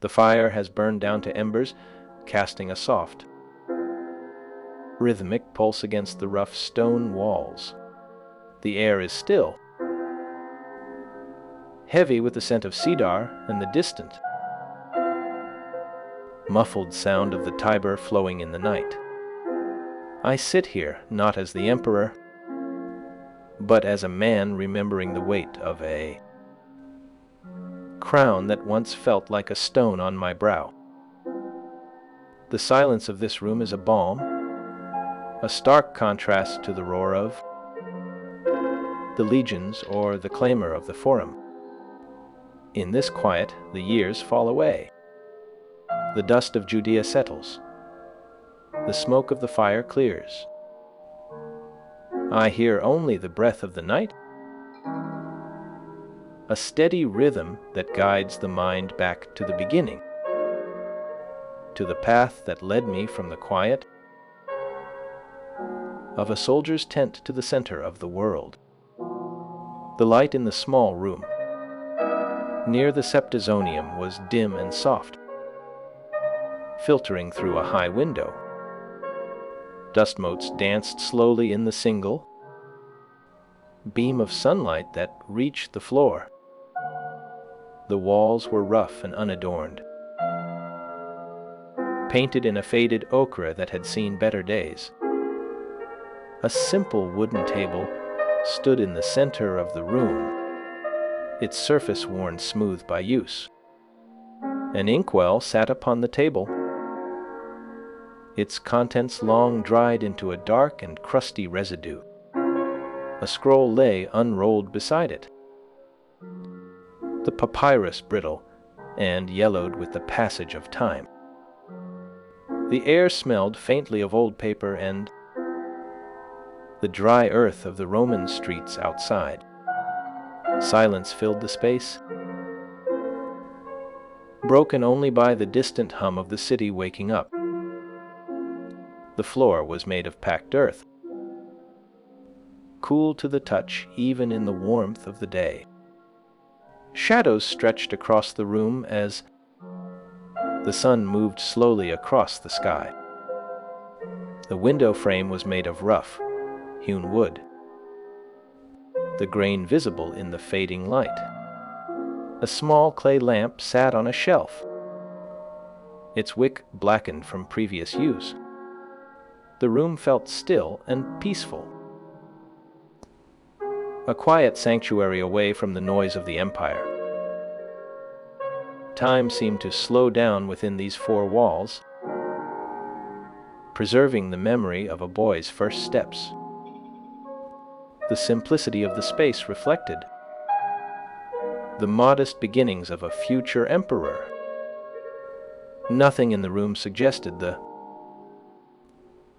The fire has burned down to embers, casting a soft, rhythmic pulse against the rough stone walls. The air is still, heavy with the scent of cedar and the distant, muffled sound of the Tiber flowing in the night. I sit here not as the emperor, but as a man remembering the weight of a crown that once felt like a stone on my brow. The silence of this room is a balm, a stark contrast to the roar of the legions or the clamor of the forum. In this quiet, the years fall away. The dust of Judea settles. The smoke of the fire clears. I hear only the breath of the night, a steady rhythm that guides the mind back to the beginning, to the path that led me from the quiet of a soldier's tent to the center of the world. The light in the small room near the septizonium was dim and soft, filtering through a high window. Dust motes danced slowly in the single beam of sunlight that reached the floor. The walls were rough and unadorned, painted in a faded ochre that had seen better days. A simple wooden table stood in the center of the room, its surface worn smooth by use. An inkwell sat upon the table, its contents long dried into a dark and crusty residue. A scroll lay unrolled beside it, the papyrus brittle and yellowed with the passage of time. The air smelled faintly of old paper and the dry earth of the Roman streets outside. Silence filled the space, broken only by the distant hum of the city waking up. The floor was made of packed earth, cool to the touch even in the warmth of the day. Shadows stretched across the room as the sun moved slowly across the sky. The window frame was made of rough, hewn wood, the grain visible in the fading light. A small clay lamp sat on a shelf, its wick blackened from previous use. The room felt still and peaceful, a quiet sanctuary away from the noise of the empire. Time seemed to slow down within these four walls, preserving the memory of a boy's first steps. The simplicity of the space reflected the modest beginnings of a future emperor. Nothing in the room suggested the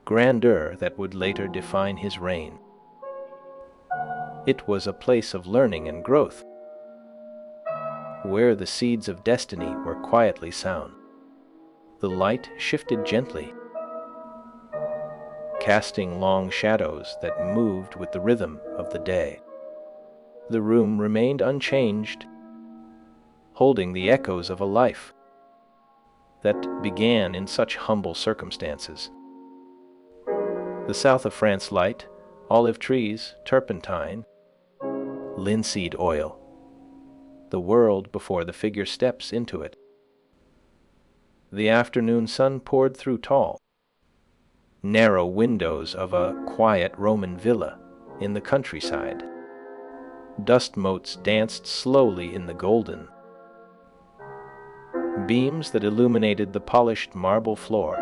grandeur that would later define his reign. It was a place of learning and growth, where the seeds of destiny were quietly sown. The light shifted gently, casting long shadows that moved with the rhythm of the day. The room remained unchanged, holding the echoes of a life that began in such humble circumstances. The south of France light, olive trees, turpentine, linseed oil, the world before the figure steps into it. The afternoon sun poured through tall, narrow windows of a quiet Roman villa in the countryside. Dust motes danced slowly in the golden beams that illuminated the polished marble floor.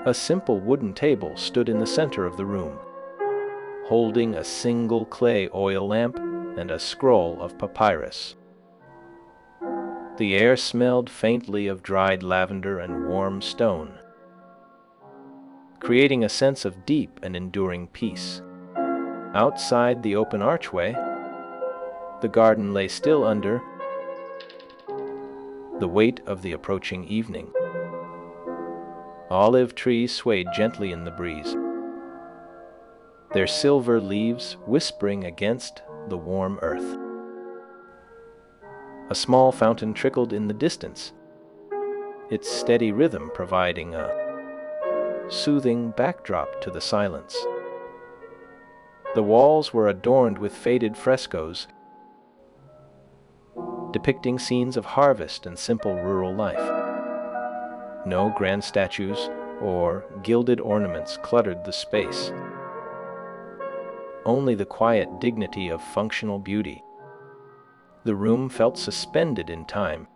A simple wooden table stood in the center of the room, holding a single clay oil lamp and a scroll of papyrus. The air smelled faintly of dried lavender and warm stone, creating a sense of deep and enduring peace. Outside the open archway, the garden lay still under the weight of the approaching evening. Olive trees swayed gently in the breeze, their silver leaves whispering against the warm earth. A small fountain trickled in the distance, its steady rhythm providing a soothing backdrop to the silence. The walls were adorned with faded frescoes depicting scenes of harvest and simple rural life. No grand statues or gilded ornaments cluttered the space. Only the quiet dignity of functional beauty. The room felt suspended in time,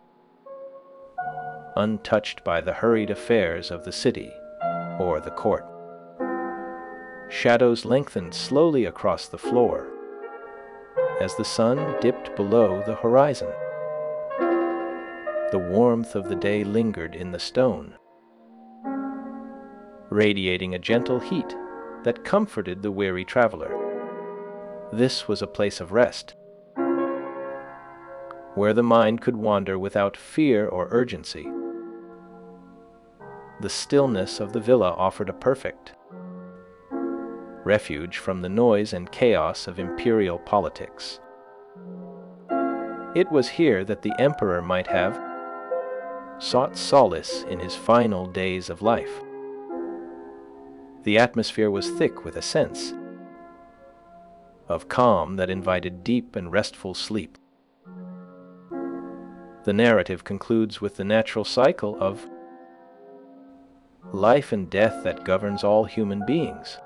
untouched by the hurried affairs of the city or the court. Shadows lengthened slowly across the floor as the sun dipped below the horizon. The warmth of the day lingered in the stone, radiating a gentle heat that comforted the weary traveler. This was a place of rest, where the mind could wander without fear or urgency. The stillness of the villa offered a perfect refuge from the noise and chaos of imperial politics. It was here that the emperor might have sought solace in his final days of life. The atmosphere was thick with a sense of calm that invited deep and restful sleep. The narrative concludes with the natural cycle of life and death that governs all human beings.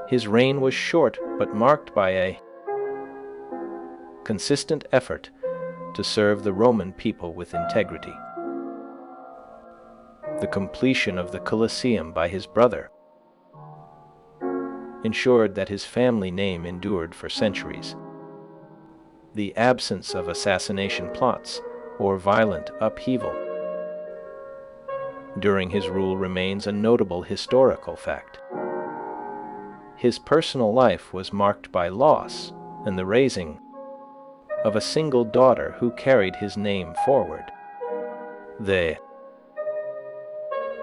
His reign was short but marked by a consistent effort to serve the Roman people with integrity. The completion of the Colosseum by his brother ensured that his family name endured for centuries. The absence of assassination plots or violent upheaval during his rule remains a notable historical fact. His personal life was marked by loss and the raising of a single daughter who carried his name forward.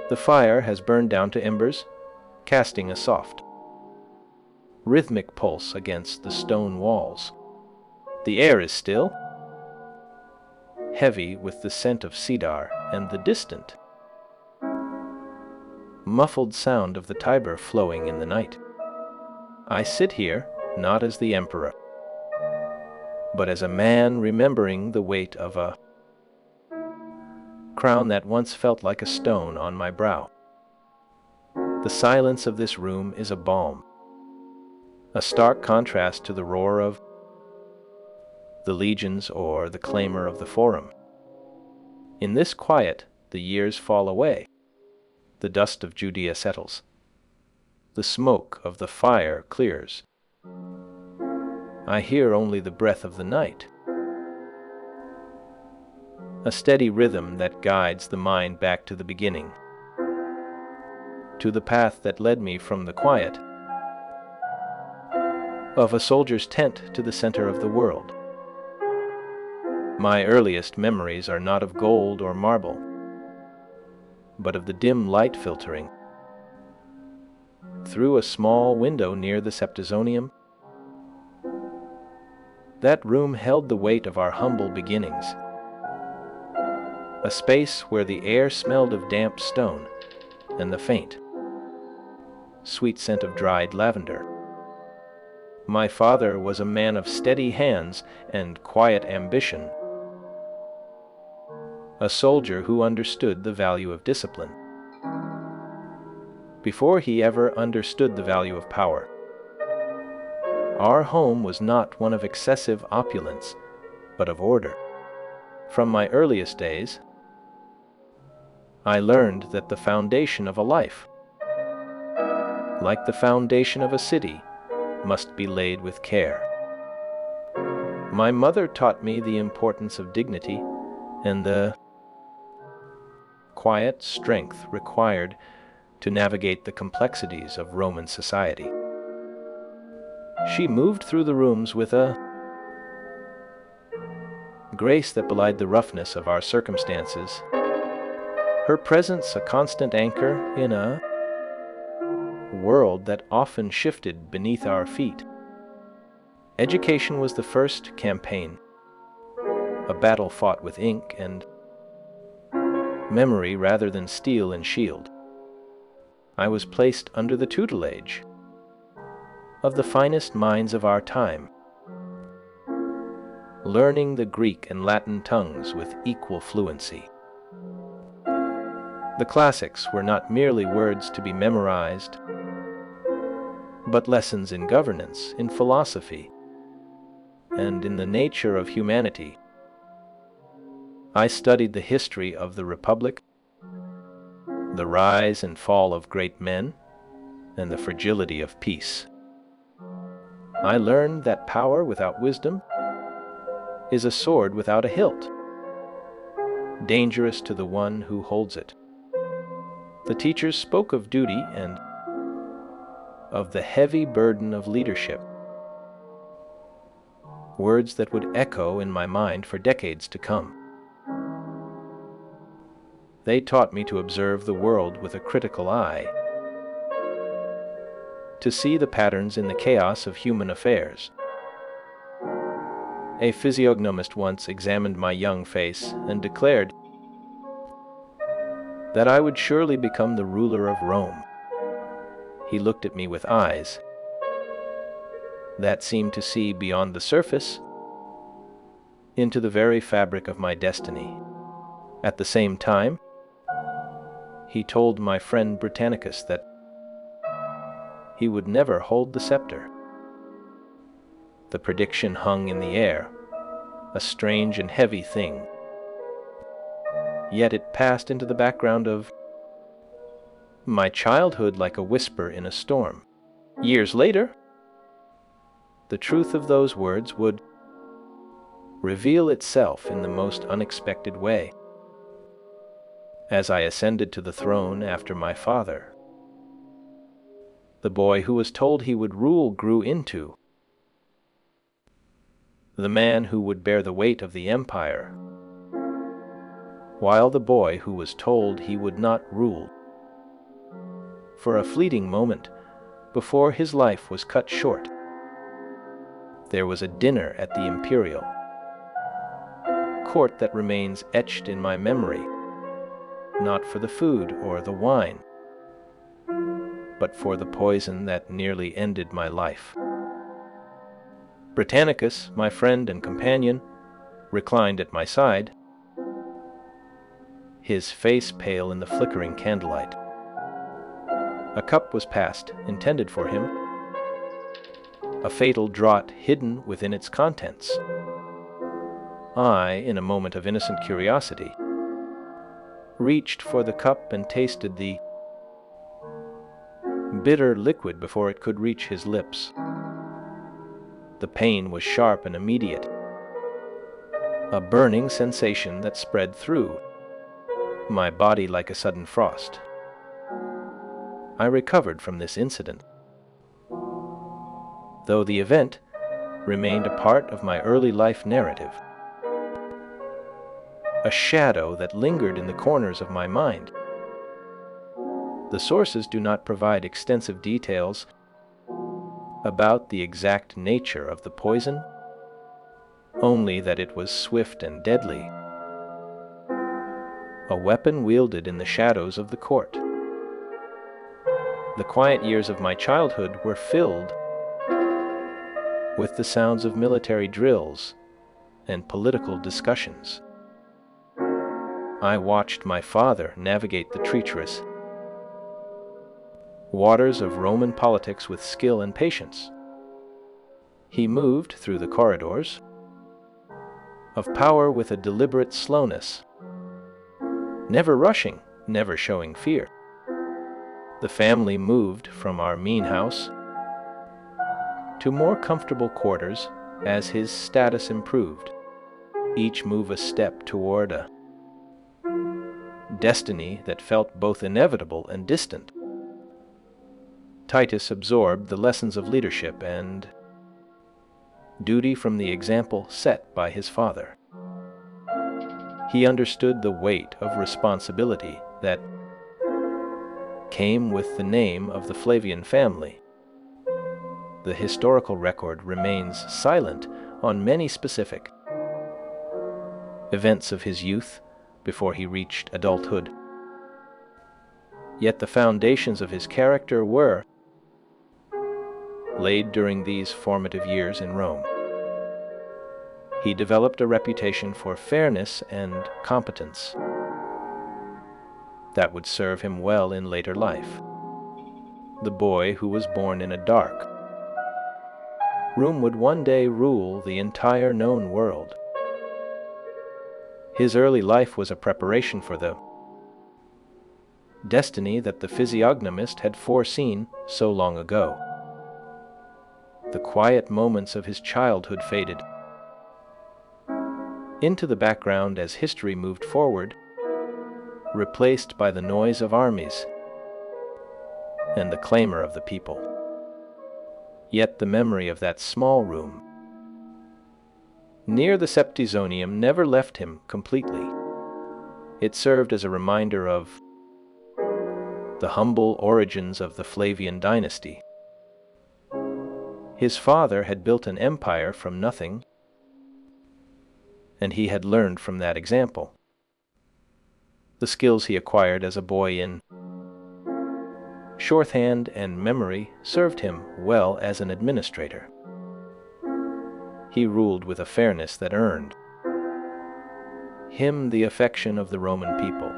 The fire has burned down to embers, casting a soft, rhythmic pulse against the stone walls. The air is still, heavy with the scent of cedar and the distant, muffled sound of the Tiber flowing in the night. I sit here not as the emperor, but as a man remembering the weight of a crown that once felt like a stone on my brow. The silence of this room is a balm, a stark contrast to the roar of the legions or the clamor of the forum. In this quiet, the years fall away, the dust of Judea settles, the smoke of the fire clears. I hear only the breath of the night, a steady rhythm that guides the mind back to the beginning, to the path that led me from the quiet of a soldier's tent to the center of the world. My earliest memories are not of gold or marble, but of the dim light filtering through a small window near the septizonium. That room held the weight of our humble beginnings, a space where the air smelled of damp stone and the faint, sweet scent of dried lavender. My father was a man of steady hands and quiet ambition, a soldier who understood the value of discipline before he ever understood the value of power. Our home was not one of excessive opulence, but of order. From my earliest days, I learned that the foundation of a life, like the foundation of a city, must be laid with care. My mother taught me the importance of dignity and the quiet strength required to navigate the complexities of Roman society. She moved through the rooms with a grace that belied the roughness of our circumstances, her presence a constant anchor in a world that often shifted beneath our feet. Education was the first campaign a battle fought with ink and memory rather than steel and shield. I was placed under the tutelage of the finest minds of our time, learning the Greek and Latin tongues with equal fluency. The classics were not merely words to be memorized, but lessons in governance, in philosophy, and in the nature of humanity. I studied the history of the Republic, the rise and fall of great men, and the fragility of peace. I learned that power without wisdom is a sword without a hilt, dangerous to the one who holds it. The teachers spoke of duty and of the heavy burden of leadership, words that would echo in my mind for decades to come. They taught me to observe the world with a critical eye, to see the patterns in the chaos of human affairs. A physiognomist once examined my young face and declared that I would surely become the ruler of Rome. He looked at me with eyes that seemed to see beyond the surface into the very fabric of my destiny. At the same time, he told my friend Britannicus that he would never hold the scepter. The prediction hung in the air, a strange and heavy thing. Yet it passed into the background of my childhood like a whisper in a storm. Years later, the truth of those words would reveal itself in the most unexpected way. As I ascended to the throne after my father, the boy who was told he would rule grew into the man who would bear the weight of the empire, while the boy who was told he would not rule. For a fleeting moment, before his life was cut short, there was a dinner at the Imperial court that remains etched in my memory, not for the food or the wine, but for the poison that nearly ended my life. Britannicus, my friend and companion, reclined at my side, his face pale in the flickering candlelight. A cup was passed, intended for him, a fatal draught hidden within its contents. I, in a moment of innocent curiosity, reached for the cup and tasted the bitter liquid before it could reach his lips. The pain was sharp and immediate, a burning sensation that spread through my body like a sudden frost. I recovered from this incident, though the event remained a part of my early life narrative, a shadow that lingered in the corners of my mind. The sources do not provide extensive details about the exact nature of the poison, only that it was swift and deadly, a weapon wielded in the shadows of the court. The quiet years of my childhood were filled with the sounds of military drills and political discussions. I watched my father navigate the treacherous waters of Roman politics with skill and patience. He moved through the corridors of power with a deliberate slowness, never rushing, never showing fear. The family moved from our mean house to more comfortable quarters as his status improved, each move a step toward a destiny that felt both inevitable and distant. Titus absorbed the lessons of leadership and duty from the example set by his father. He understood the weight of responsibility that came with the name of the Flavian family. The historical record remains silent on many specific events of his youth before he reached adulthood. Yet the foundations of his character were laid during these formative years in Rome. He developed a reputation for fairness and competence that would serve him well in later life. The boy who was born in a dark room would one day rule the entire known world. His early life was a preparation for the destiny that the physiognomist had foreseen so long ago. The quiet moments of his childhood faded into the background as history moved forward, replaced by the noise of armies and the clamor of the people. Yet the memory of that small room near the Septizonium never left him completely. It served as a reminder of the humble origins of the Flavian dynasty. His father had built an empire from nothing, and he had learned from that example. The skills he acquired as a boy in shorthand and memory served him well as an administrator. He ruled with a fairness that earned him the affection of the Roman people.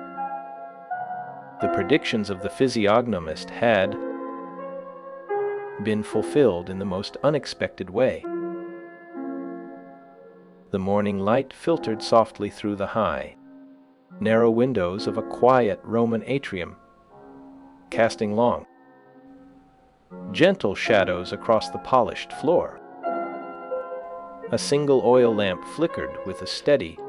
The predictions of the physiognomist had been fulfilled in the most unexpected way. The morning light filtered softly through the high, narrow windows of a quiet Roman atrium, casting long, gentle shadows across the polished floor. A single oil lamp flickered with a steady,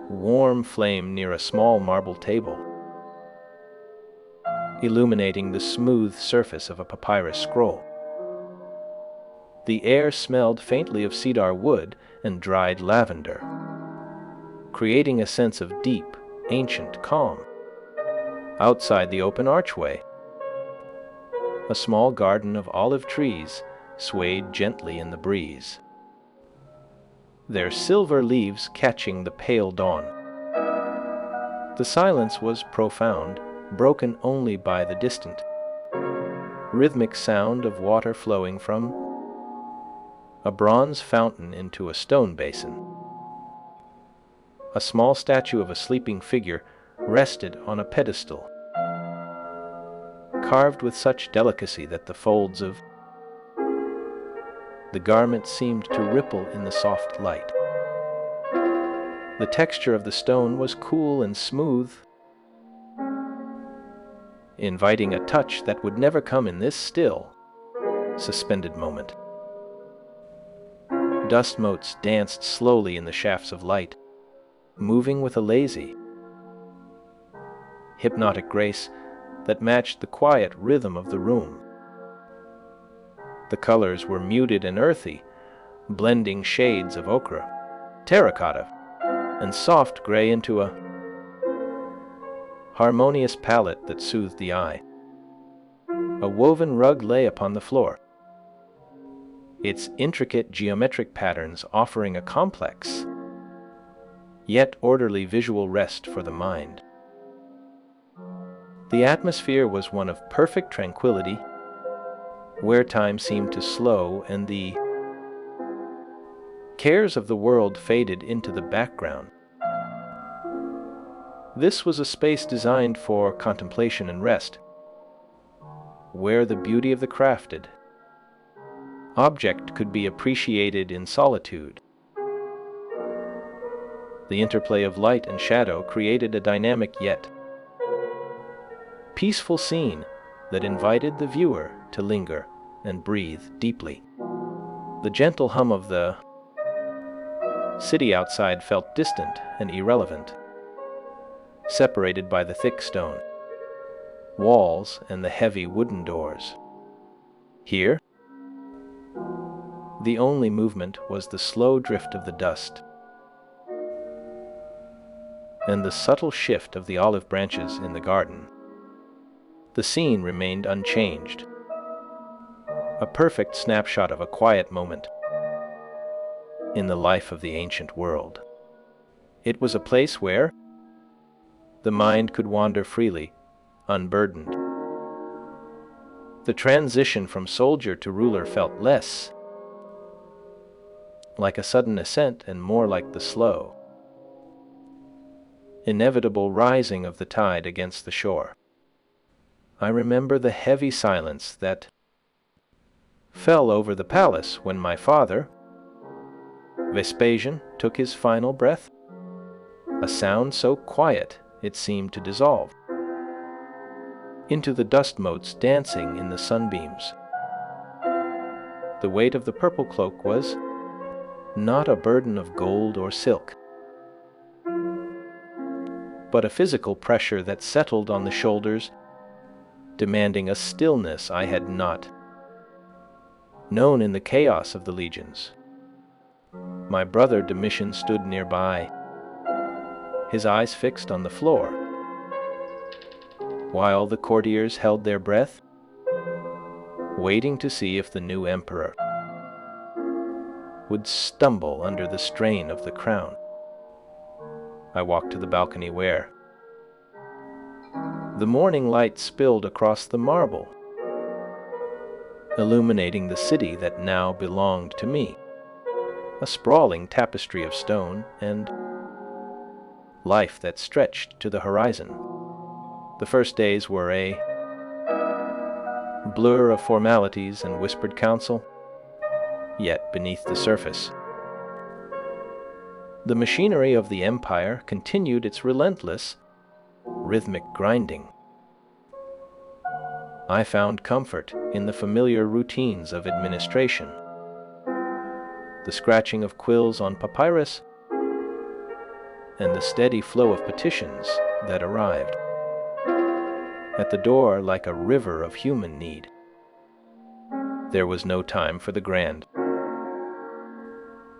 warm flame near a small marble table, illuminating the smooth surface of a papyrus scroll. The air smelled faintly of cedar wood and dried lavender, creating a sense of deep, ancient calm. Outside the open archway, a small garden of olive trees swayed gently in the breeze, their silver leaves catching the pale dawn. The silence was profound, broken only by the distant, rhythmic sound of water flowing from a bronze fountain into a stone basin. A small statue of a sleeping figure rested on a pedestal, carved with such delicacy that the folds of the garment seemed to ripple in the soft light. The texture of the stone was cool and smooth, inviting a touch that would never come in this still, suspended moment. Dust motes danced slowly in the shafts of light, moving with a lazy, hypnotic grace that matched the quiet rhythm of the room. The colors were muted and earthy, blending shades of ochre, terracotta, and soft gray into a harmonious palette that soothed the eye. A woven rug lay upon the floor, its intricate geometric patterns offering a complex, yet orderly visual rest for the mind. The atmosphere was one of perfect tranquility, where time seemed to slow and the cares of the world faded into the background. This was a space designed for contemplation and rest, where the beauty of the crafted object could be appreciated in solitude. The interplay of light and shadow created a dynamic yet peaceful scene that invited the viewer to linger and breathe deeply. The gentle hum of the city outside felt distant and irrelevant, separated by the thick stone walls and the heavy wooden doors. Here, the only movement was the slow drift of the dust and the subtle shift of the olive branches in the garden. The scene remained unchanged, a perfect snapshot of a quiet moment in the life of the ancient world. It was a place where the mind could wander freely, unburdened. The transition from soldier to ruler felt less like a sudden ascent and more like the slow, inevitable rising of the tide against the shore. I remember the heavy silence that fell over the palace when my father, Vespasian, took his final breath, a sound so quiet it seemed to dissolve into the dust motes dancing in the sunbeams. The weight of the purple cloak was not a burden of gold or silk, but a physical pressure that settled on the shoulders, demanding a stillness I had not known in the chaos of the legions. My brother Domitian stood nearby, his eyes fixed on the floor, while the courtiers held their breath, waiting to see if the new emperor would stumble under the strain of the crown. I walked to the balcony where the morning light spilled across the marble, illuminating the city that now belonged to me, a sprawling tapestry of stone and life that stretched to the horizon. The first days were a blur of formalities and whispered counsel, yet beneath the surface, the machinery of the empire continued its relentless, rhythmic grinding. I found comfort in the familiar routines of administration, the scratching of quills on papyrus, and the steady flow of petitions that arrived at the door like a river of human need. There was no time for the grand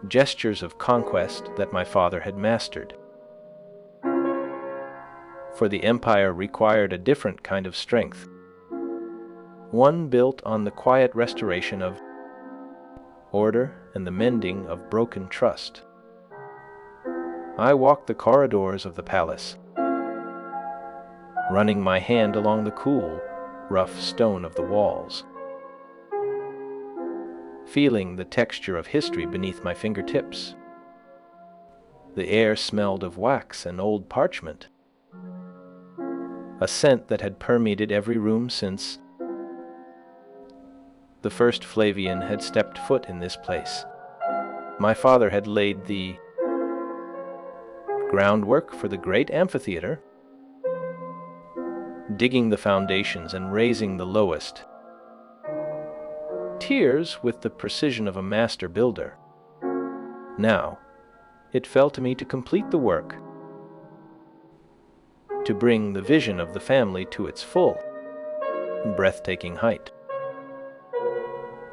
gestures of conquest that my father had mastered, for the empire required a different kind of strength, one built on the quiet restoration of order and the mending of broken trust. I walked the corridors of the palace, running my hand along the cool, rough stone of the walls, feeling the texture of history beneath my fingertips. The air smelled of wax and old parchment, a scent that had permeated every room since the first Flavian had stepped foot in this place. My father had laid the groundwork for the great amphitheater, digging the foundations and raising the lowest tiers with the precision of a master builder. Now, it fell to me to complete the work, to bring the vision of the family to its full, breathtaking height.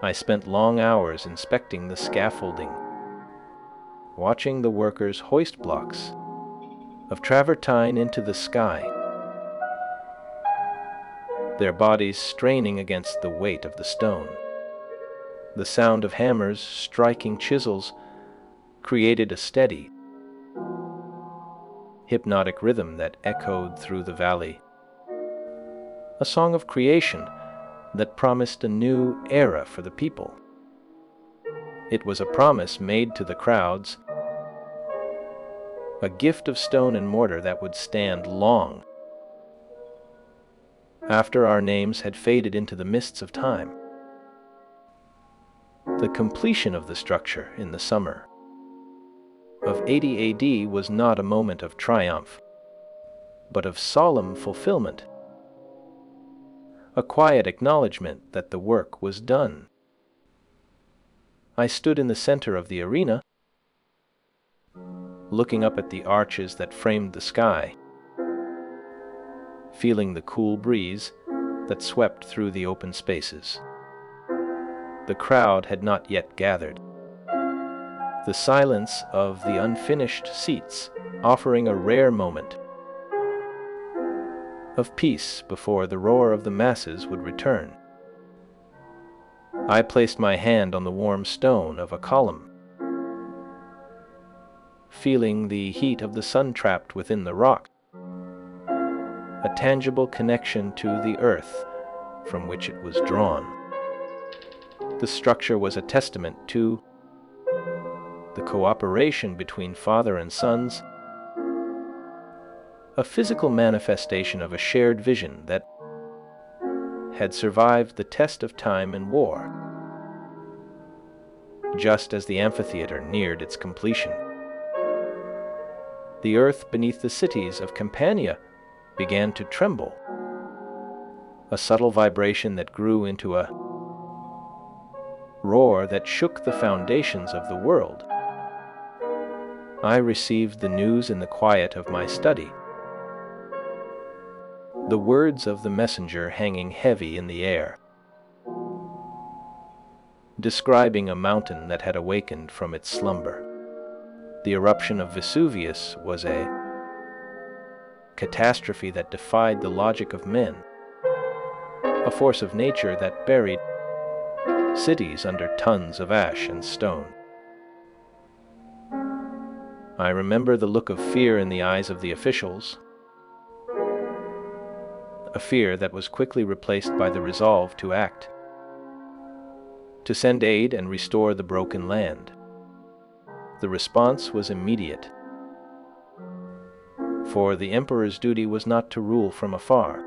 I spent long hours inspecting the scaffolding, watching the workers hoist blocks of travertine into the sky, their bodies straining against the weight of the stone. The sound of hammers striking chisels created a steady, hypnotic rhythm that echoed through the valley, a song of creation that promised a new era for the people. It was a promise made to the crowds, a gift of stone and mortar that would stand long after our names had faded into the mists of time. The completion of the structure in the summer of 80 A.D. was not a moment of triumph, but of solemn fulfillment, a quiet acknowledgement that the work was done. I stood in the center of the arena, looking up at the arches that framed the sky, feeling the cool breeze that swept through the open spaces. The crowd had not yet gathered, the silence of the unfinished seats offering a rare moment of peace before the roar of the masses would return. I placed my hand on the warm stone of a column, feeling the heat of the sun trapped within the rock, a tangible connection to the earth from which it was drawn. The structure was a testament to the cooperation between father and sons, a physical manifestation of a shared vision that had survived the test of time and war. Just as the amphitheater neared its completion, the earth beneath the cities of Campania began to tremble, a subtle vibration that grew into a roar that shook the foundations of the world. I received the news in the quiet of my study, the words of the messenger hanging heavy in the air, describing a mountain that had awakened from its slumber. The eruption of Vesuvius was a catastrophe that defied the logic of men, a force of nature that buried cities under tons of ash and stone. I remember the look of fear in the eyes of the officials, a fear that was quickly replaced by the resolve to act, to send aid and restore the broken land. The response was immediate, for the emperor's duty was not to rule from afar,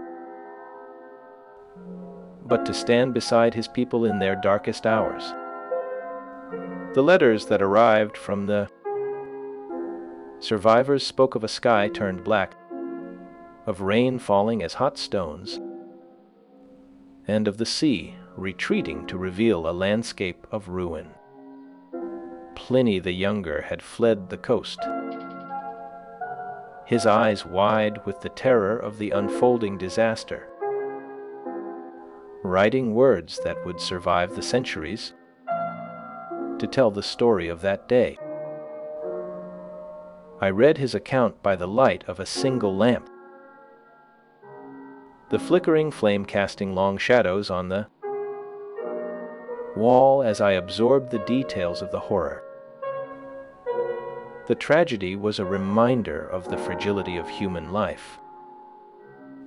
but to stand beside his people in their darkest hours. The letters that arrived from the survivors spoke of a sky turned black, of rain falling as hot stones, and of the sea retreating to reveal a landscape of ruin. Pliny the Younger had fled the coast, his eyes wide with the terror of the unfolding disaster, writing words that would survive the centuries to tell the story of that day. I read his account by the light of a single lamp, the flickering flame casting long shadows on the wall as I absorbed the details of the horror. The tragedy was a reminder of the fragility of human life,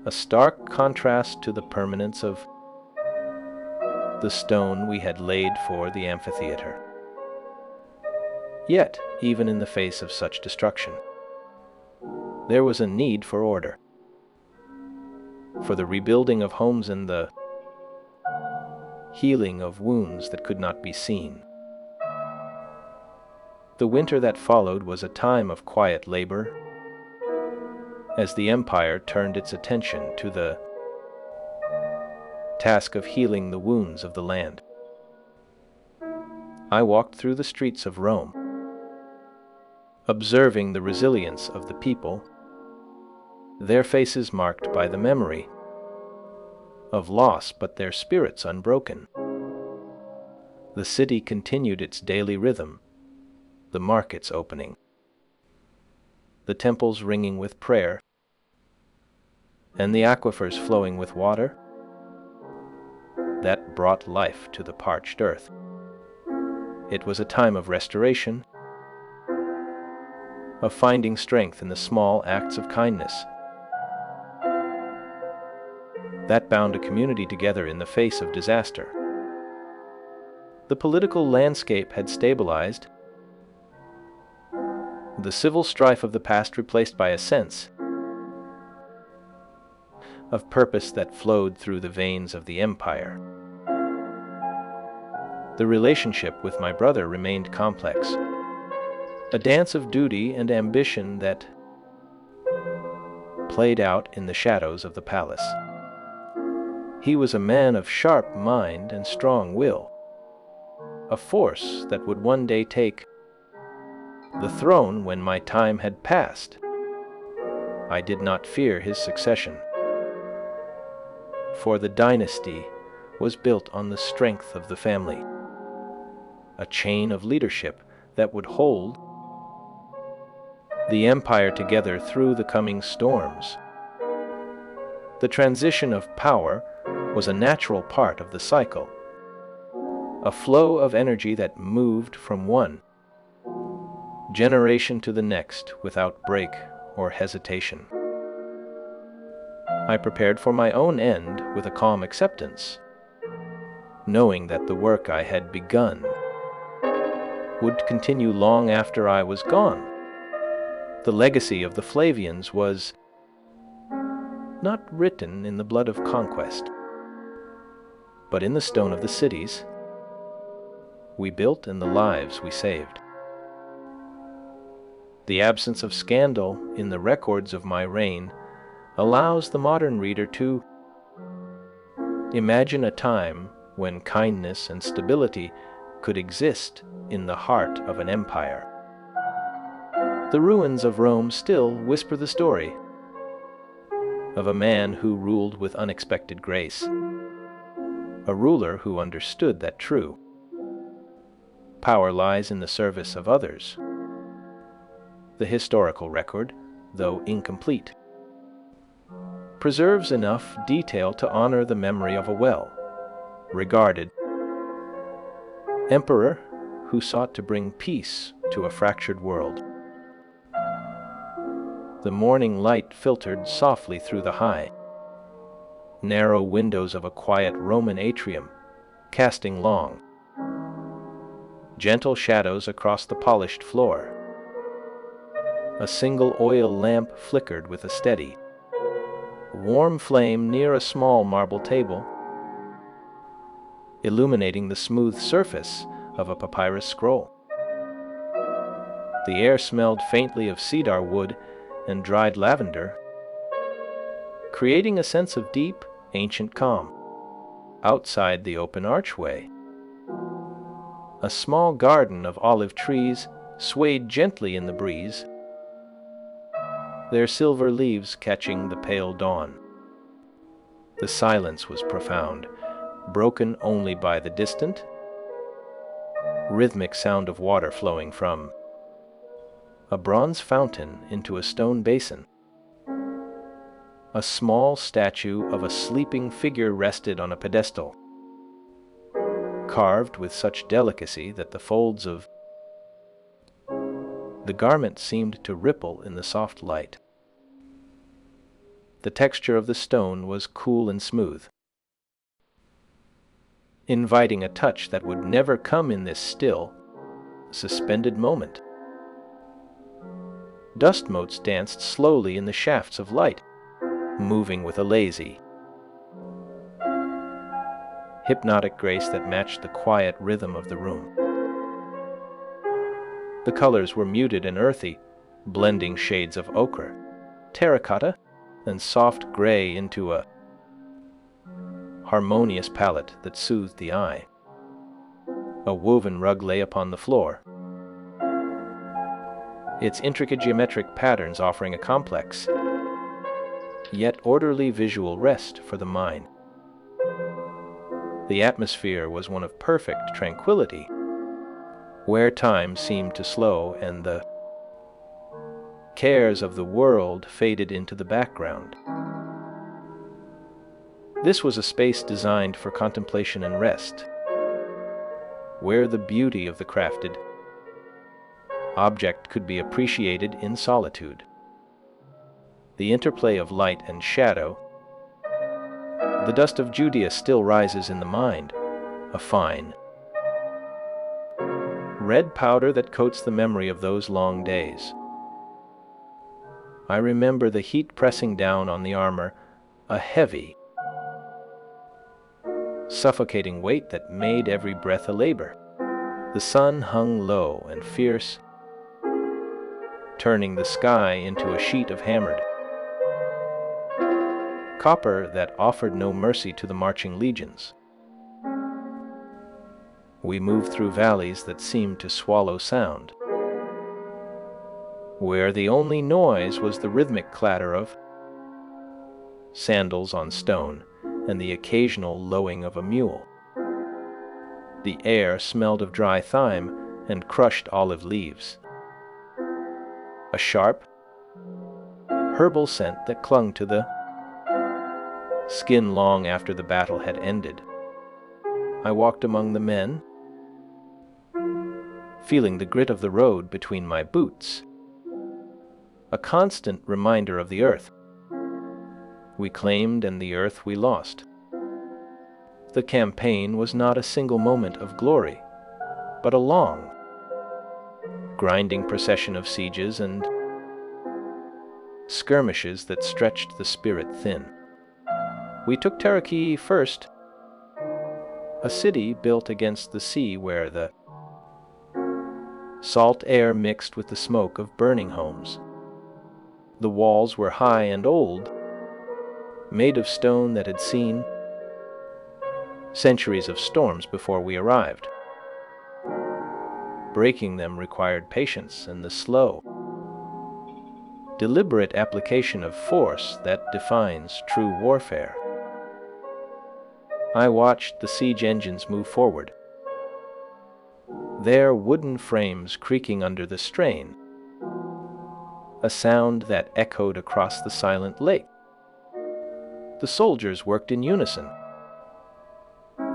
a stark contrast to the permanence of the stone we had laid for the amphitheater. Yet, even in the face of such destruction, there was a need for order, for the rebuilding of homes and the healing of wounds that could not be seen. The winter that followed was a time of quiet labor, as the empire turned its attention to the task of healing the wounds of the land. I walked through the streets of Rome, observing the resilience of the people, their faces marked by the memory of loss, but their spirits unbroken. The city continued its daily rhythm, the markets opening, the temples ringing with prayer, and the aquifers flowing with water that brought life to the parched earth. It was a time of restoration, of finding strength in the small acts of kindness that bound a community together in the face of disaster. The political landscape had stabilized, the civil strife of the past replaced by a sense of purpose that flowed through the veins of the empire. The relationship with my brother remained complex, a dance of duty and ambition that played out in the shadows of the palace. He was a man of sharp mind and strong will, a force that would one day take the throne when my time had passed. I did not fear his succession, for the dynasty was built on the strength of the family, a chain of leadership that would hold the empire together through the coming storms. The transition of power was a natural part of the cycle, a flow of energy that moved from one generation to the next without break or hesitation. I prepared for my own end with a calm acceptance, knowing that the work I had begun would continue long after I was gone. The legacy of the Flavians was not written in the blood of conquest, but in the stone of the cities we built and the lives we saved. The absence of scandal in the records of my reign allows the modern reader to imagine a time when kindness and stability could exist in the heart of an empire. The ruins of Rome still whisper the story of a man who ruled with unexpected grace, a ruler who understood that true power lies in the service of others. The historical record, though incomplete, preserves enough detail to honor the memory of a well-regarded emperor who sought to bring peace to a fractured world. The morning light filtered softly through the high, narrow windows of a quiet Roman atrium, casting long, gentle shadows across the polished floor. A single oil lamp flickered with a steady, warm flame near a small marble table, illuminating the smooth surface of a papyrus scroll. The air smelled faintly of cedar wood and dried lavender, creating a sense of deep, ancient calm. Outside the open archway, a small garden of olive trees swayed gently in the breeze, their silver leaves catching the pale dawn. The silence was profound, broken only by the distant, rhythmic sound of water flowing from a bronze fountain into a stone basin. A small statue of a sleeping figure rested on a pedestal, carved with such delicacy that the folds of the garment seemed to ripple in the soft light. The texture of the stone was cool and smooth, inviting a touch that would never come in this still, suspended moment. Dust motes danced slowly in the shafts of light, moving with a lazy, hypnotic grace that matched the quiet rhythm of the room. The colors were muted and earthy, blending shades of ochre, terracotta, and soft gray into a harmonious palette that soothed the eye. A woven rug lay upon the floor, its intricate geometric patterns offering a complex, yet orderly visual rest for the mind. The atmosphere was one of perfect tranquility, where time seemed to slow and the cares of the world faded into the background. This was a space designed for contemplation and rest, where the beauty of the crafted object could be appreciated in solitude. The interplay of light and shadow. The dust of Judea still rises in the mind, a fine, red powder that coats the memory of those long days. I remember the heat pressing down on the armor, a heavy, suffocating weight that made every breath a labor. The sun hung low and fierce, turning the sky into a sheet of hammered copper that offered no mercy to the marching legions. We moved through valleys that seemed to swallow sound, where the only noise was the rhythmic clatter of sandals on stone and the occasional lowing of a mule. The air smelled of dry thyme and crushed olive leaves, a sharp, herbal scent that clung to the skin long after the battle had ended. I walked among the men, feeling the grit of the road between my boots, a constant reminder of the earth we claimed and the earth we lost. The campaign was not a single moment of glory, but a long, grinding procession of sieges and skirmishes that stretched the spirit thin. We took Cherokee first, a city built against the sea where the salt air mixed with the smoke of burning homes. The walls were high and old, made of stone that had seen centuries of storms before we arrived. Breaking them required patience and the slow, deliberate application of force that defines true warfare. I watched the siege engines move forward, their wooden frames creaking under the strain, a sound that echoed across the silent lake. The soldiers worked in unison,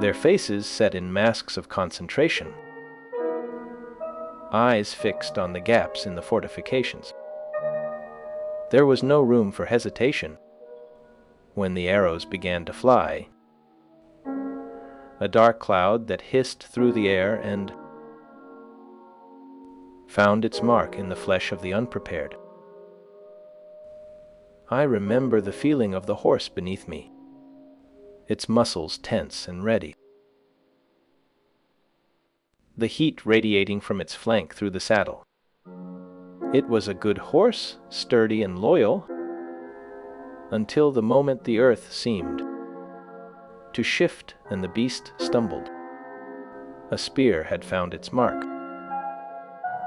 their faces set in masks of concentration, eyes fixed on the gaps in the fortifications. There was no room for hesitation when the arrows began to fly, a dark cloud that hissed through the air and found its mark in the flesh of the unprepared. I remember the feeling of the horse beneath me, its muscles tense and ready, the heat radiating from its flank through the saddle. It was a good horse, sturdy and loyal, until the moment the earth seemed to shift and the beast stumbled. A spear had found its mark,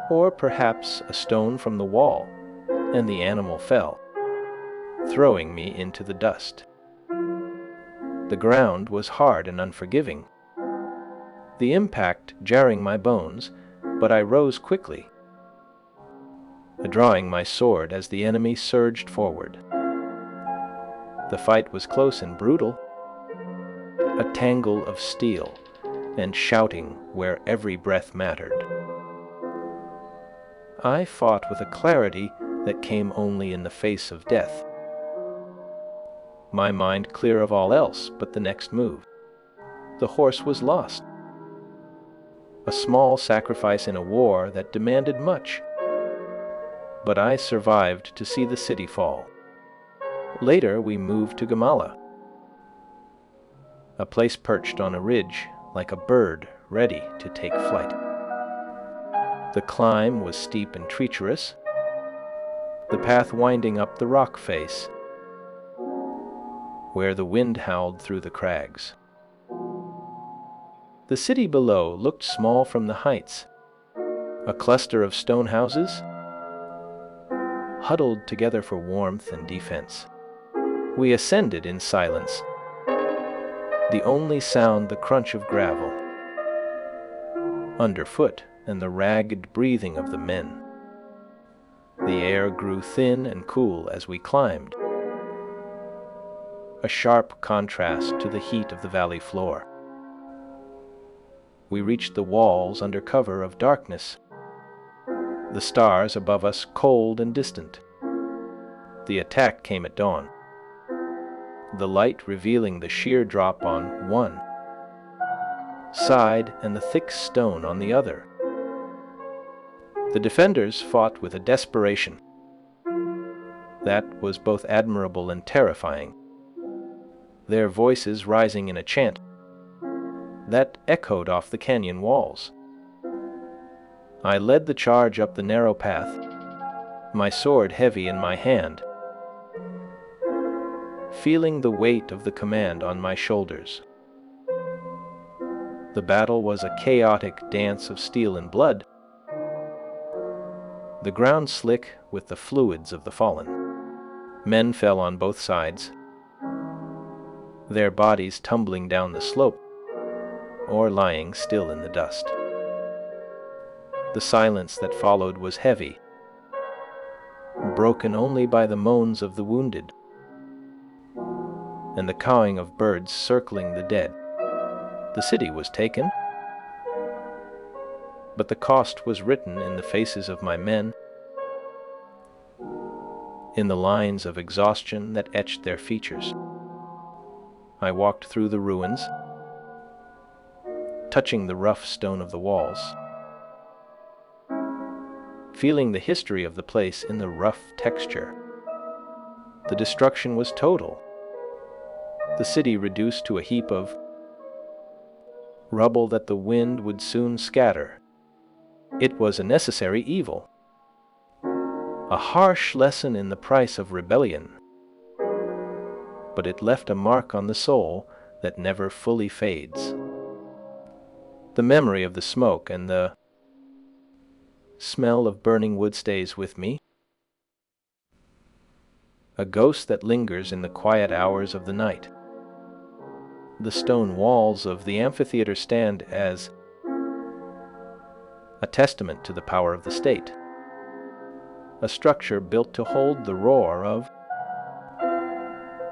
or perhaps a stone from the wall, and the animal fell, throwing me into the dust. The ground was hard and unforgiving, the impact jarring my bones, but I rose quickly, drawing my sword as the enemy surged forward. The fight was close and brutal, a tangle of steel and shouting where every breath mattered. I fought with a clarity that came only in the face of death, my mind clear of all else but the next move. The horse was lost, a small sacrifice in a war that demanded much, but I survived to see the city fall. Later we moved to Gamala, a place perched on a ridge like a bird ready to take flight. The climb was steep and treacherous, the path winding up the rock face, where the wind howled through the crags. The city below looked small from the heights, a cluster of stone houses huddled together for warmth and defense. We ascended in silence, the only sound the crunch of gravel underfoot and the ragged breathing of the men. The air grew thin and cool as we climbed, a sharp contrast to the heat of the valley floor. We reached the walls under cover of darkness, the stars above us cold and distant. The attack came at dawn, the light revealing the sheer drop on one side and the thick stone on the other. The defenders fought with a desperation that was both admirable and terrifying, their voices rising in a chant that echoed off the canyon walls. I led the charge up the narrow path, my sword heavy in my hand, feeling the weight of the command on my shoulders. The battle was a chaotic dance of steel and blood, the ground slick with the fluids of the fallen. Men fell on both sides, their bodies tumbling down the slope or lying still in the dust. The silence that followed was heavy, broken only by the moans of the wounded and the cawing of birds circling the dead. The city was taken, but the cost was written in the faces of my men, in the lines of exhaustion that etched their features. I walked through the ruins, touching the rough stone of the walls, feeling the history of the place in the rough texture. The destruction was total, the city reduced to a heap of rubble that the wind would soon scatter. It was a necessary evil, a harsh lesson in the price of rebellion, but it left a mark on the soul that never fully fades. The memory of the smoke and the smell of burning wood stays with me, a ghost that lingers in the quiet hours of the night. The stone walls of the amphitheater stand as a testament to the power of the state, a structure built to hold the roar of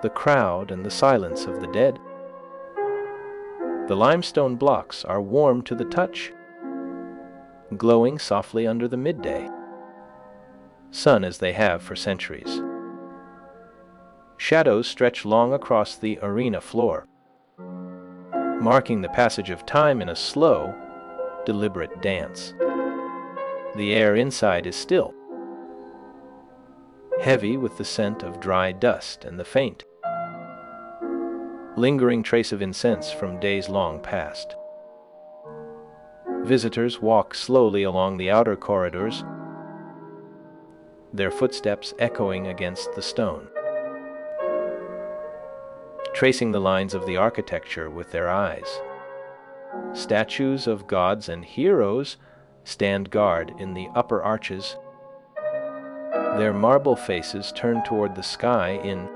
the crowd and the silence of the dead. The limestone blocks are warm to the touch, glowing softly under the midday sun as they have for centuries. Shadows stretch long across the arena floor, marking the passage of time in a slow, deliberate dance. The air inside is still, heavy with the scent of dry dust and the faint, lingering trace of incense from days long past. Visitors walk slowly along the outer corridors, their footsteps echoing against the stone, tracing the lines of the architecture with their eyes. Statues of gods and heroes stand guard in the upper arches, their marble faces turned toward the sky in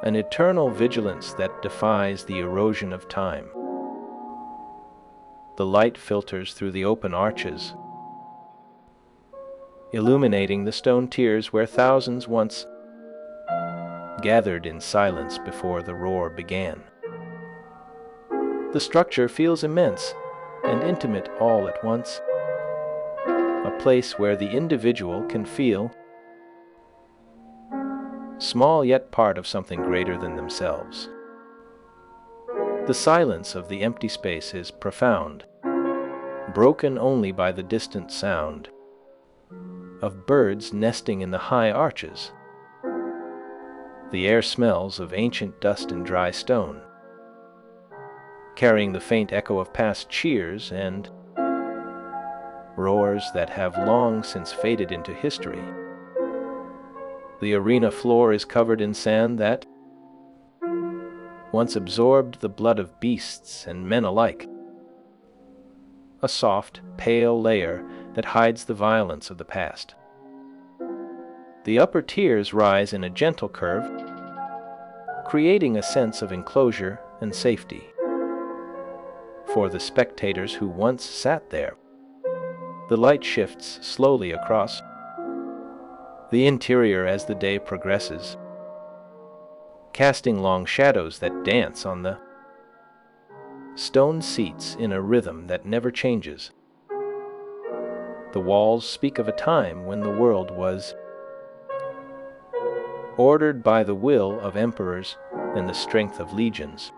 an eternal vigilance that defies the erosion of time. The light filters through the open arches, illuminating the stone tiers where thousands once gathered in silence before the roar began. The structure feels immense and intimate all at once, a place where the individual can feel small yet part of something greater than themselves. The silence of the empty space is profound, broken only by the distant sound of birds nesting in the high arches. The air smells of ancient dust and dry stone, carrying the faint echo of past cheers and roars that have long since faded into history. The arena floor is covered in sand that once absorbed the blood of beasts and men alike, a soft, pale layer that hides the violence of the past. The upper tiers rise in a gentle curve, creating a sense of enclosure and safety for the spectators who once sat there. The light shifts slowly across the interior as the day progresses, casting long shadows that dance on the stone seats in a rhythm that never changes. The walls speak of a time when the world was ordered by the will of emperors and the strength of legions,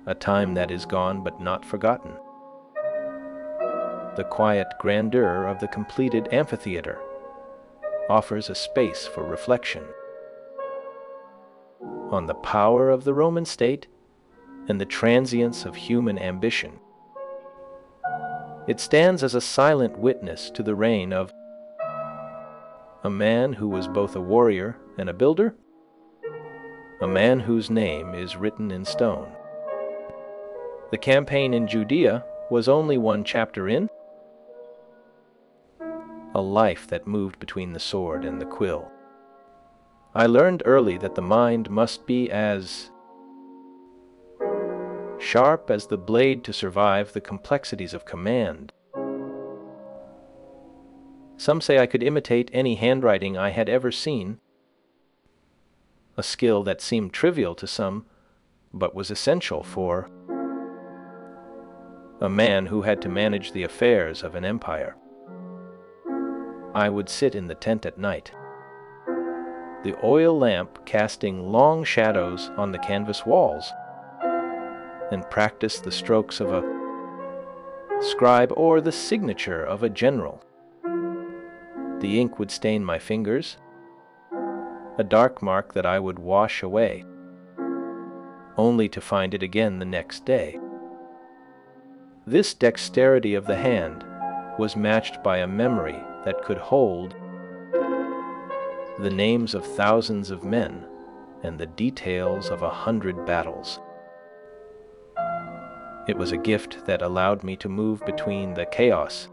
a time that is gone but not forgotten. The quiet grandeur of the completed amphitheater offers a space for reflection on the power of the Roman state and the transience of human ambition. It stands as a silent witness to the reign of a man who was both a warrior and a builder, a man whose name is written in stone. The campaign in Judea was only one chapter in a life that moved between the sword and the quill. I learned early that the mind must be as sharp as the blade to survive the complexities of command. Some say I could imitate any handwriting I had ever seen, a skill that seemed trivial to some, but was essential for a man who had to manage the affairs of an empire. I would sit in the tent at night, the oil lamp casting long shadows on the canvas walls, and practice the strokes of a scribe or the signature of a general. The ink would stain my fingers, a dark mark that I would wash away, only to find it again the next day. This dexterity of the hand was matched by a memory that could hold the names of thousands of men and the details of 100 battles. It was a gift that allowed me to move between the chaos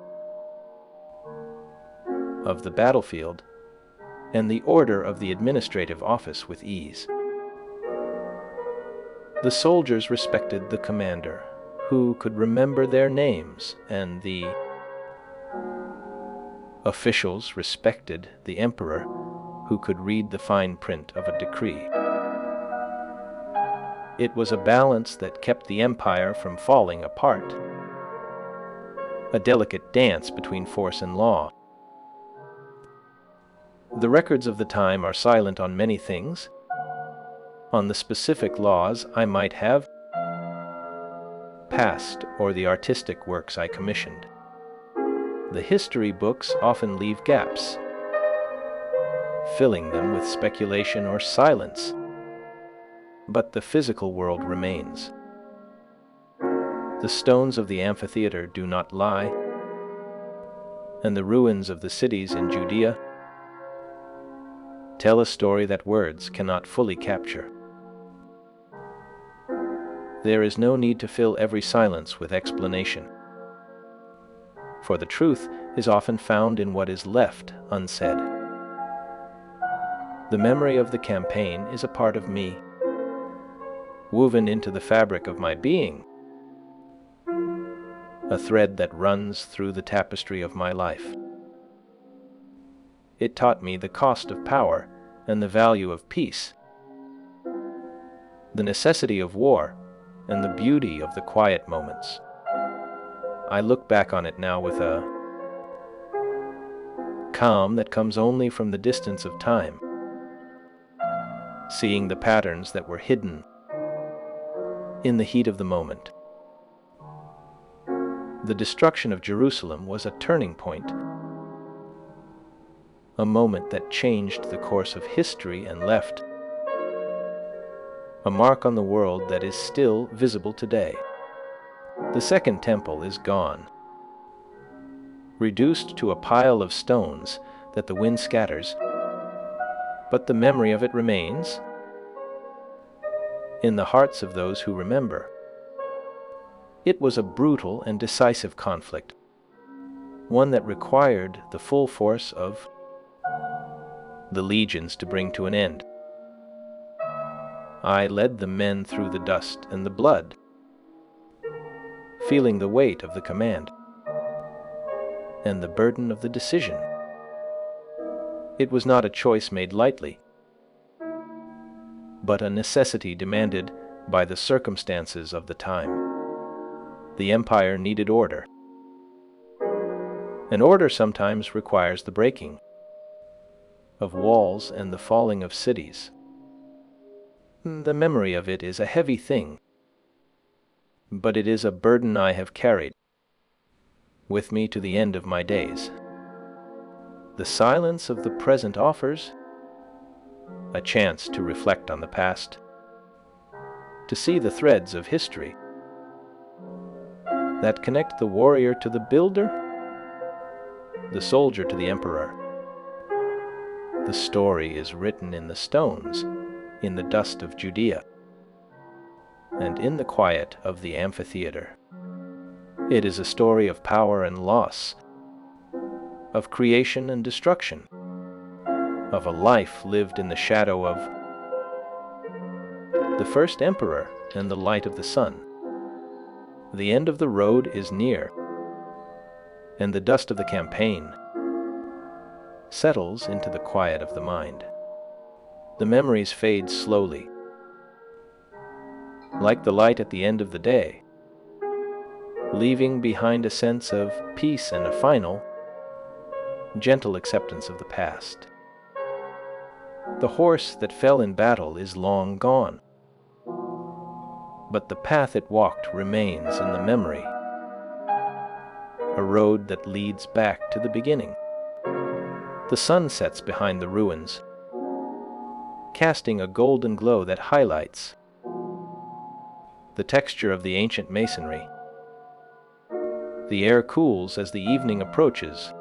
of the battlefield and the order of the administrative office with ease. The soldiers respected the commander, who could remember their names, and the officials respected the emperor, who could read the fine print of a decree. It was a balance that kept the empire from falling apart, a delicate dance between force and law. The records of the time are silent on many things. On the specific laws I might have passed or the artistic works I commissioned. The history books often leave gaps, filling them with speculation or silence, but the physical world remains. The stones of the amphitheater do not lie, and the ruins of the cities in Judea tell a story that words cannot fully capture. There is no need to fill every silence with explanation, for the truth is often found in what is left unsaid. The memory of the campaign is a part of me, woven into the fabric of my being, a thread that runs through the tapestry of my life. It taught me the cost of power and the value of peace, the necessity of war and the beauty of the quiet moments. I look back on it now with a calm that comes only from the distance of time, seeing the patterns that were hidden in the heat of the moment. The destruction of Jerusalem was a turning point, a moment that changed the course of history and left a mark on the world that is still visible today. The Second Temple is gone, reduced to a pile of stones that the wind scatters, but the memory of it remains in the hearts of those who remember. It was a brutal and decisive conflict, one that required the full force of the legions to bring to an end. I led the men through the dust and the blood, feeling the weight of the command and the burden of the decision. It was not a choice made lightly, but a necessity demanded by the circumstances of the time. The empire needed order, and order sometimes requires the breaking of walls and the falling of cities. The memory of it is a heavy thing, but it is a burden I have carried with me to the end of my days. The silence of the present offers a chance to reflect on the past, to see the threads of history that connect the warrior to the builder, the soldier to the emperor. The story is written in the stones, in the dust of Judea, and in the quiet of the amphitheater. It is a story of power and loss, of creation and destruction, of a life lived in the shadow of the first emperor and the light of the sun. The end of the road is near, and the dust of the campaign settles into the quiet of the mind. The memories fade slowly, like the light at the end of the day. leaving behind a sense of peace and a final, gentle acceptance of the past. The horse that fell in battle is long gone, but the path it walked remains in the memory, a road that leads back to the beginning. The sun sets behind the ruins, casting a golden glow that highlights the texture of the ancient masonry. The air cools as the evening approaches,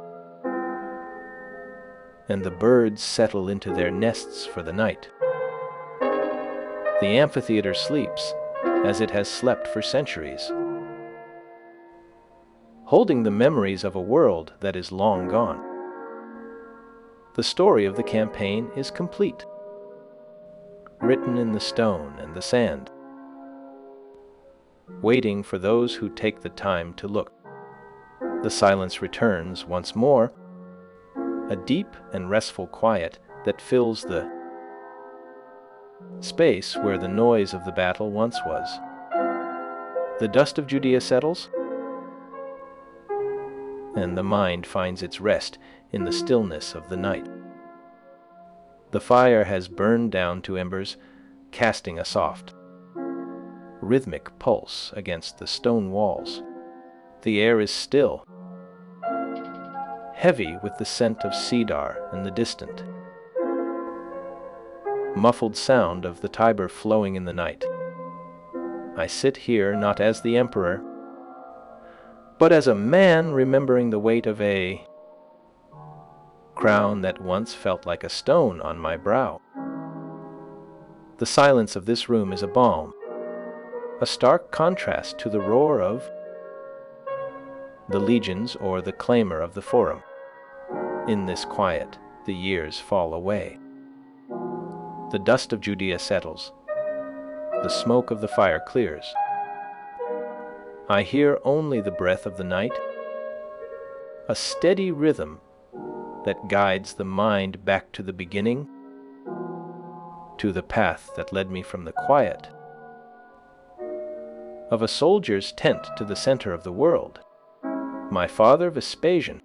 and the birds settle into their nests for the night. The amphitheater sleeps as it has slept for centuries, holding the memories of a world that is long gone. The story of the campaign is complete, written in the stone and the sand, waiting for those who take the time to look. The silence returns once more, a deep and restful quiet that fills the space where the noise of the battle once was. The dust of Judea settles, and the mind finds its rest in the stillness of the night. The fire has burned down to embers, casting a soft, rhythmic pulse against the stone walls. The air is still, heavy with the scent of cedar and the distant, muffled sound of the Tiber flowing in the night. I sit here not as the emperor, but as a man remembering the weight of a crown that once felt like a stone on my brow. The silence of this room is a balm, a stark contrast to the roar of the legions or the clamor of the forum. In this quiet, the years fall away. The dust of Judea settles. The smoke of the fire clears. I hear only the breath of the night, a steady rhythm that guides the mind back to the beginning, to the path that led me from the quiet of a soldier's tent to the center of the world. My father, Vespasian,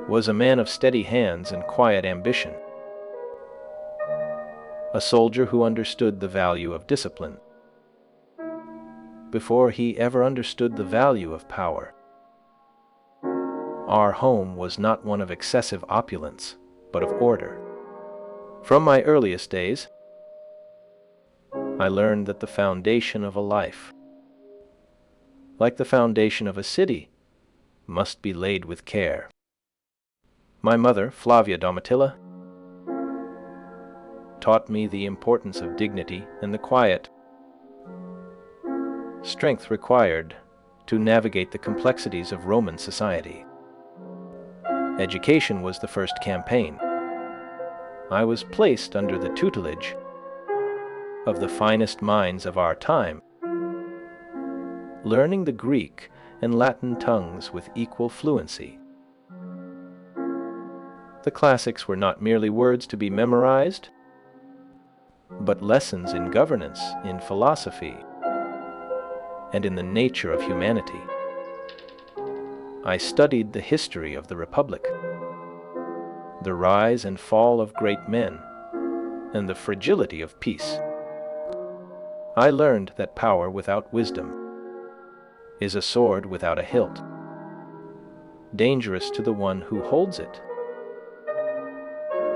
was a man of steady hands and quiet ambition, a soldier who understood the value of discipline before he ever understood the value of power. Our home was not one of excessive opulence, but of order. From my earliest days, I learned that the foundation of a life, like the foundation of a city, must be laid with care. My mother, Flavia Domitilla, taught me the importance of dignity and the quiet strength required to navigate the complexities of Roman society. Education was the first campaign. I was placed under the tutelage of the finest minds of our time, learning the Greek and Latin tongues with equal fluency. The classics were not merely words to be memorized, but lessons in governance, in philosophy, and in the nature of humanity. I studied the history of the Republic, the rise and fall of great men, and the fragility of peace. I learned that power without wisdom is a sword without a hilt, dangerous to the one who holds it.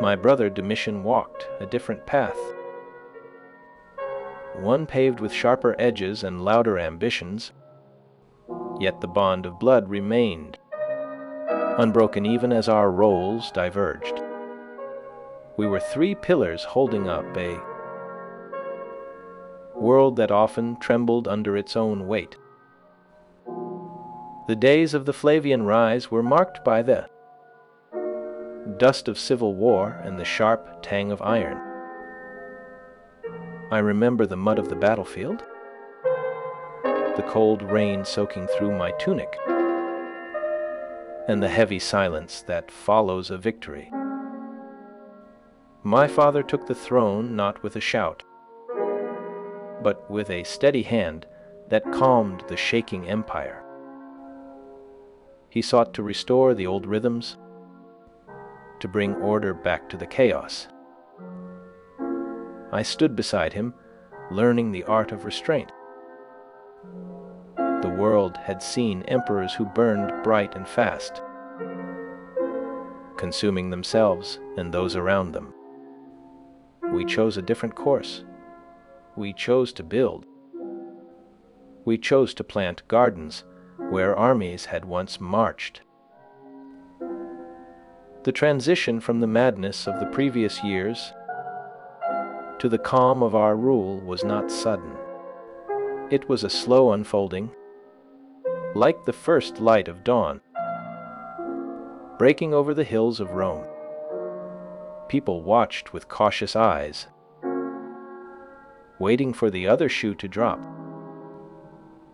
My brother Domitian walked a different path, one paved with sharper edges and louder ambitions, yet the bond of blood remained, unbroken even as our roles diverged. We were three pillars holding up a world that often trembled under its own weight. The days of the Flavian rise were marked by the dust of civil war and the sharp tang of iron. I remember the mud of the battlefield, the cold rain soaking through my tunic, and the heavy silence that follows a victory. My father took the throne not with a shout, but with a steady hand that calmed the shaking empire. He sought to restore the old rhythms, to bring order back to the chaos. I stood beside him, learning the art of restraint. The world had seen emperors who burned bright and fast, consuming themselves and those around them. We chose a different course. We chose to build. We chose to plant gardens where armies had once marched. The transition from the madness of the previous years to the calm of our rule was not sudden. It was a slow unfolding, like the first light of dawn, breaking over the hills of Rome. People watched with cautious eyes, waiting for the other shoe to drop.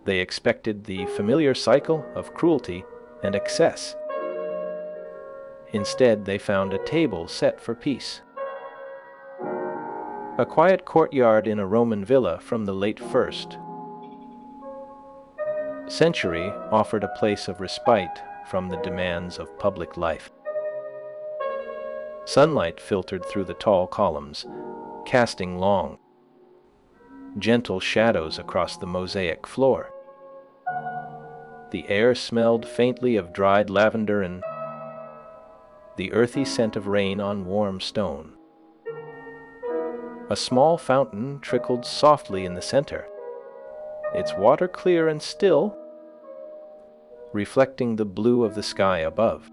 They expected the familiar cycle of cruelty and excess. Instead, they found a table set for peace. A quiet courtyard in a Roman villa from the late 1st century offered a place of respite from the demands of public life. Sunlight filtered through the tall columns, casting long, gentle shadows across the mosaic floor. The air smelled faintly of dried lavender and the earthy scent of rain on warm stone. A small fountain trickled softly in the center, its water clear and still, reflecting the blue of the sky above.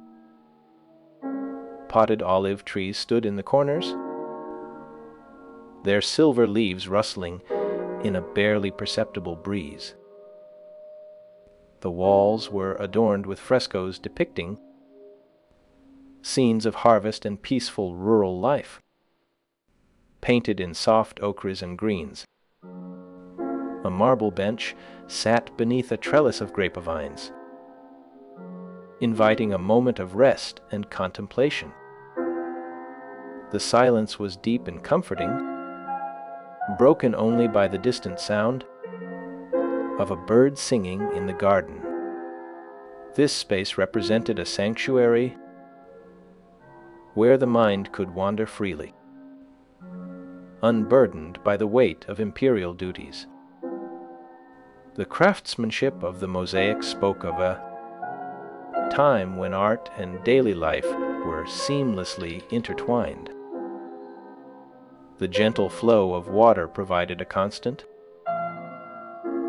Potted olive trees stood in the corners, their silver leaves rustling in a barely perceptible breeze. The walls were adorned with frescoes depicting scenes of harvest and peaceful rural life, painted in soft ochres and greens. A marble bench sat beneath a trellis of grapevines, inviting a moment of rest and contemplation. The silence was deep and comforting, broken only by the distant sound of a bird singing in the garden. This space represented a sanctuary where the mind could wander freely, unburdened by the weight of imperial duties. The craftsmanship of the mosaic spoke of a time when art and daily life were seamlessly intertwined. The gentle flow of water provided a constant,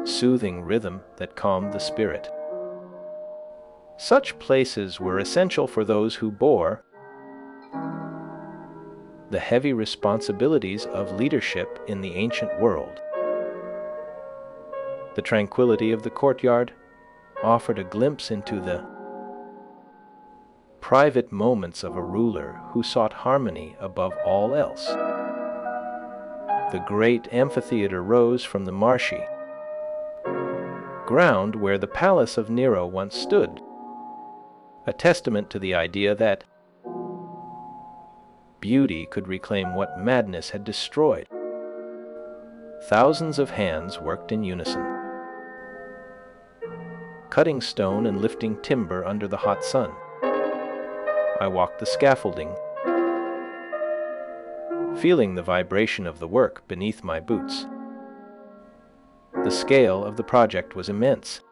soothing rhythm that calmed the spirit. Such places were essential for those who bore the heavy responsibilities of leadership in the ancient world. The tranquility of the courtyard offered a glimpse into the private moments of a ruler who sought harmony above all else. The great amphitheater rose from the marshy ground where the palace of Nero once stood, a testament to the idea that beauty could reclaim what madness had destroyed. Thousands of hands worked in unison, cutting stone and lifting timber under the hot sun. I walked the scaffolding, feeling the vibration of the work beneath my boots. The scale of the project was immense,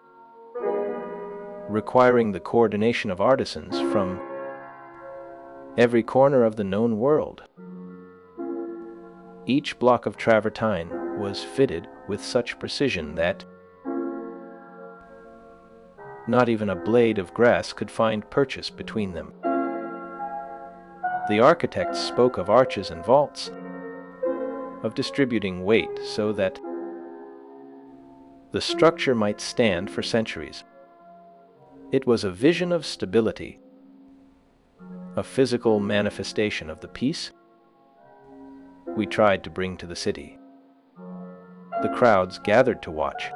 requiring the coordination of artisans from every corner of the known world. Each block of travertine was fitted with such precision that not even a blade of grass could find purchase between them. The architects spoke of arches and vaults, of distributing weight so that the structure might stand for centuries. It was a vision of stability, a physical manifestation of the peace we tried to bring to the city. The crowds gathered to watch,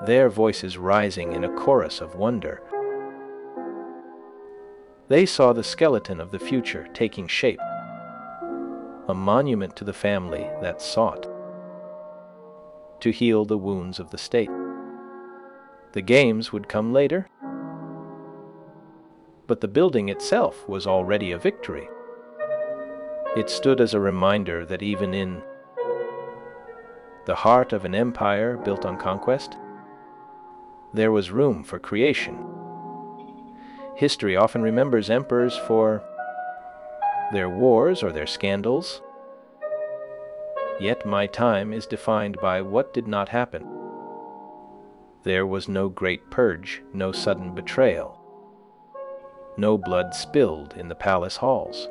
their voices rising in a chorus of wonder. They saw the skeleton of the future taking shape, a monument to the family that sought to heal the wounds of the state. The games would come later, but the building itself was already a victory. It stood as a reminder that even in the heart of an empire built on conquest, there was room for creation. History often remembers emperors for their wars or their scandals, yet my time is defined by what did not happen. There was no great purge, no sudden betrayal, no blood spilled in the palace halls.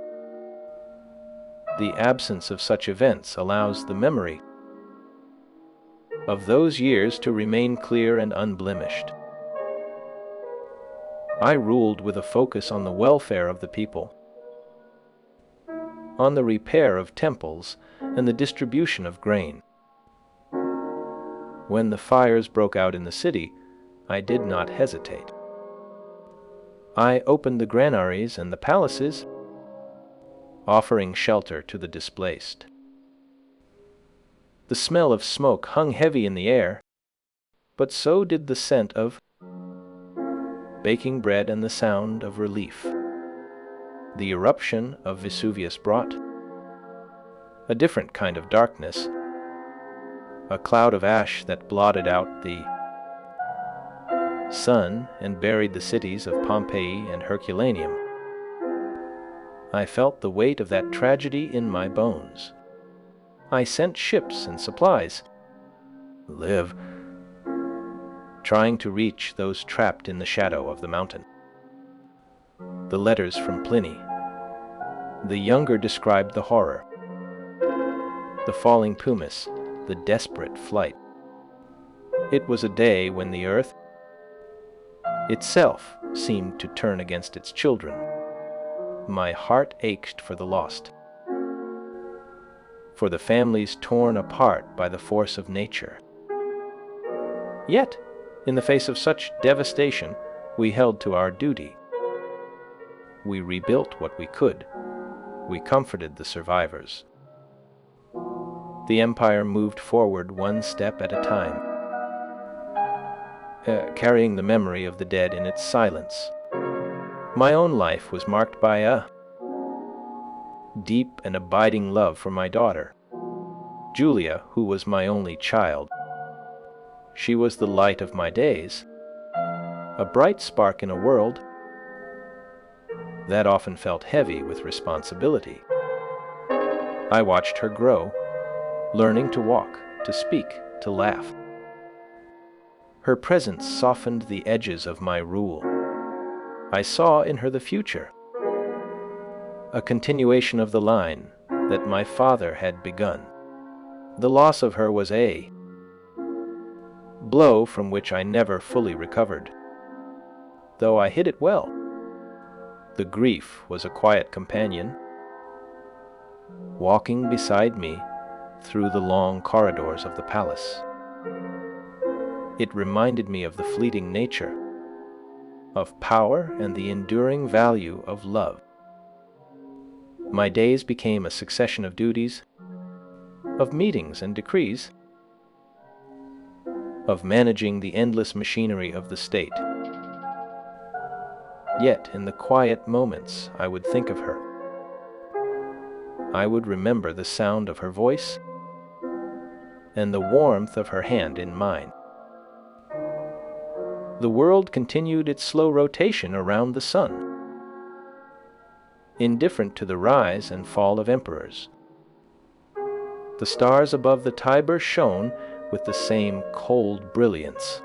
The absence of such events allows the memory of those years to remain clear and unblemished. I ruled with a focus on the welfare of the people, on the repair of temples and the distribution of grain. When the fires broke out in the city, I did not hesitate. I opened the granaries and the palaces, offering shelter to the displaced. The smell of smoke hung heavy in the air, but so did the scent of baking bread and the sound of relief. The eruption of Vesuvius brought a different kind of darkness, a cloud of ash that blotted out the sun and buried the cities of Pompeii and Herculaneum. I felt the weight of that tragedy in my bones. I sent ships and supplies, trying to reach those trapped in the shadow of the mountain. The letters from Pliny. The younger described the horror, the falling pumice, the desperate flight. It was a day when the earth itself seemed to turn against its children. My heart ached for the lost, for the families torn apart by the force of nature. Yet, in the face of such devastation, we held to our duty. We rebuilt what we could. We comforted the survivors. The empire moved forward one step at a time, carrying the memory of the dead in its silence. My own life was marked by a deep and abiding love for my daughter, Julia, who was my only child. She was the light of my days, a bright spark in a world that often felt heavy with responsibility. I watched her grow, learning to walk, to speak, to laugh. Her presence softened the edges of my rule. I saw in her the future, a continuation of the line that my father had begun. The loss of her was a blow from which I never fully recovered, though I hid it well. The grief was a quiet companion, walking beside me through the long corridors of the palace. It reminded me of the fleeting nature of power and the enduring value of love. My days became a succession of duties, of meetings and decrees, of managing the endless machinery of the state. Yet in the quiet moments I would think of her. I would remember the sound of her voice and the warmth of her hand in mine. The world continued its slow rotation around the sun, indifferent to the rise and fall of emperors. The stars above the Tiber shone with the same cold brilliance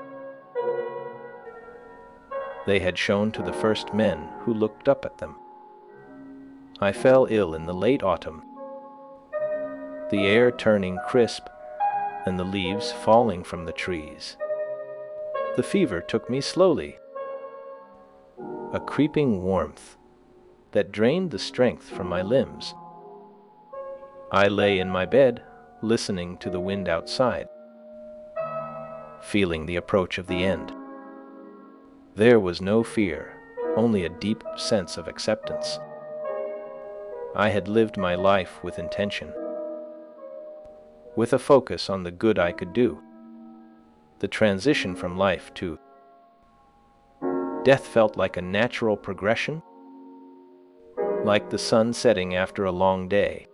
they had shown to the first men who looked up at them. I fell ill in the late autumn, the air turning crisp and the leaves falling from the trees. The fever took me slowly, a creeping warmth that drained the strength from my limbs. I lay in my bed, listening to the wind outside, feeling the approach of the end. There was no fear, only a deep sense of acceptance. I had lived my life with intention, with a focus on the good I could do. The transition from life to death felt like a natural progression, like the sun setting after a long day.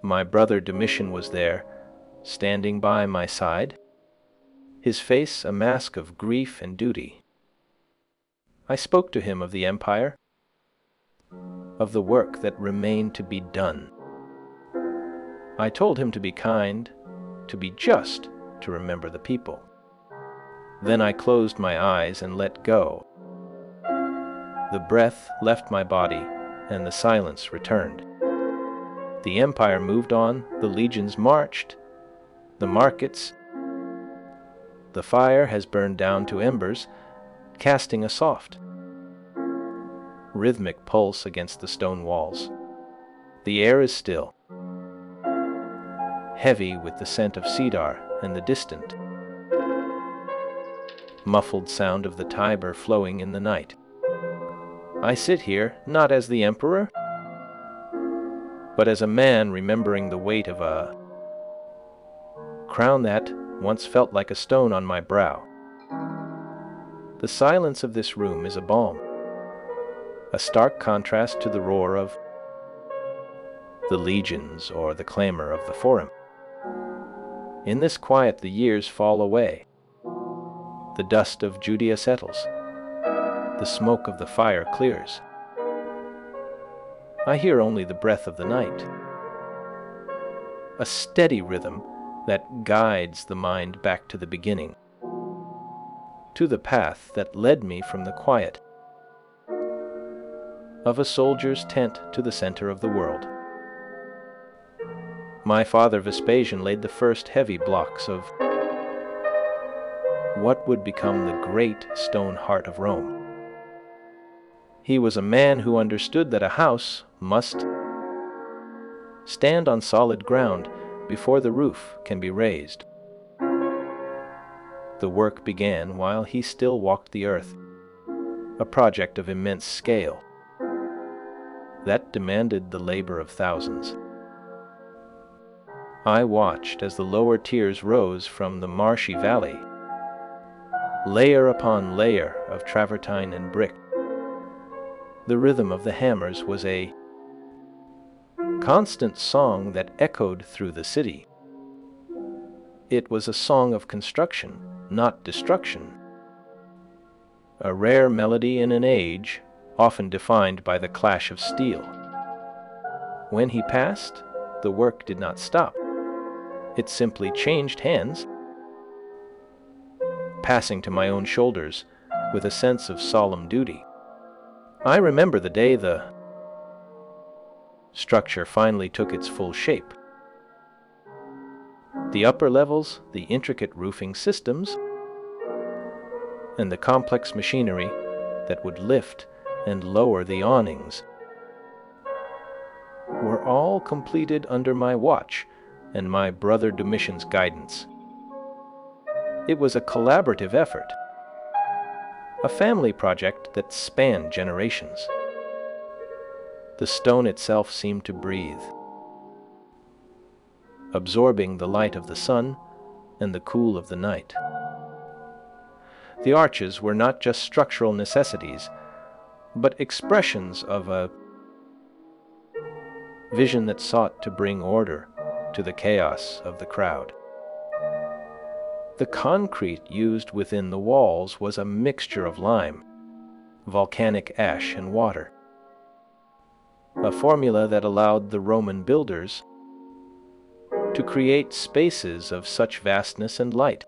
My brother Domitian was there, standing by my side, his face a mask of grief and duty. I spoke to him of the empire, of the work that remained to be done. I told him to be kind, to be just, to remember the people. Then I closed my eyes and let go. The breath left my body, and the silence returned. The empire moved on, the legions marched, the markets. The fire has burned down to embers, casting a soft, rhythmic pulse against the stone walls. The air is still, heavy with the scent of cedar and the distant, muffled sound of the Tiber flowing in the night. I sit here not as the emperor, but as a man remembering the weight of a crown that once felt like a stone on my brow. The silence of this room is a balm, a stark contrast to the roar of the legions or the clamor of the forum. In this quiet the years fall away. The dust of Judea settles. The smoke of the fire clears. I hear only the breath of the night, a steady rhythm that guides the mind back to the beginning, to the path that led me from the quiet of a soldier's tent to the center of the world. My father Vespasian laid the first heavy blocks of what would become the great stone heart of Rome. He was a man who understood that a house must stand on solid ground before the roof can be raised. The work began while he still walked the earth, a project of immense scale that demanded the labor of thousands. I watched as the lower tiers rose from the marshy valley, layer upon layer of travertine and brick. The rhythm of the hammers was a constant song that echoed through the city. It was a song of construction, not destruction, a rare melody in an age often defined by the clash of steel. When he passed, the work did not stop. It simply changed hands, passing to my own shoulders with a sense of solemn duty. I remember the day the structure finally took its full shape. The upper levels, the intricate roofing systems, and the complex machinery that would lift and lower the awnings were all completed under my watch and my brother Domitian's guidance. It was a collaborative effort, a family project that spanned generations. The stone itself seemed to breathe, absorbing the light of the sun and the cool of the night. The arches were not just structural necessities, but expressions of a vision that sought to bring order to the chaos of the crowd. The concrete used within the walls was a mixture of lime, volcanic ash, and water, a formula that allowed the Roman builders to create spaces of such vastness and light.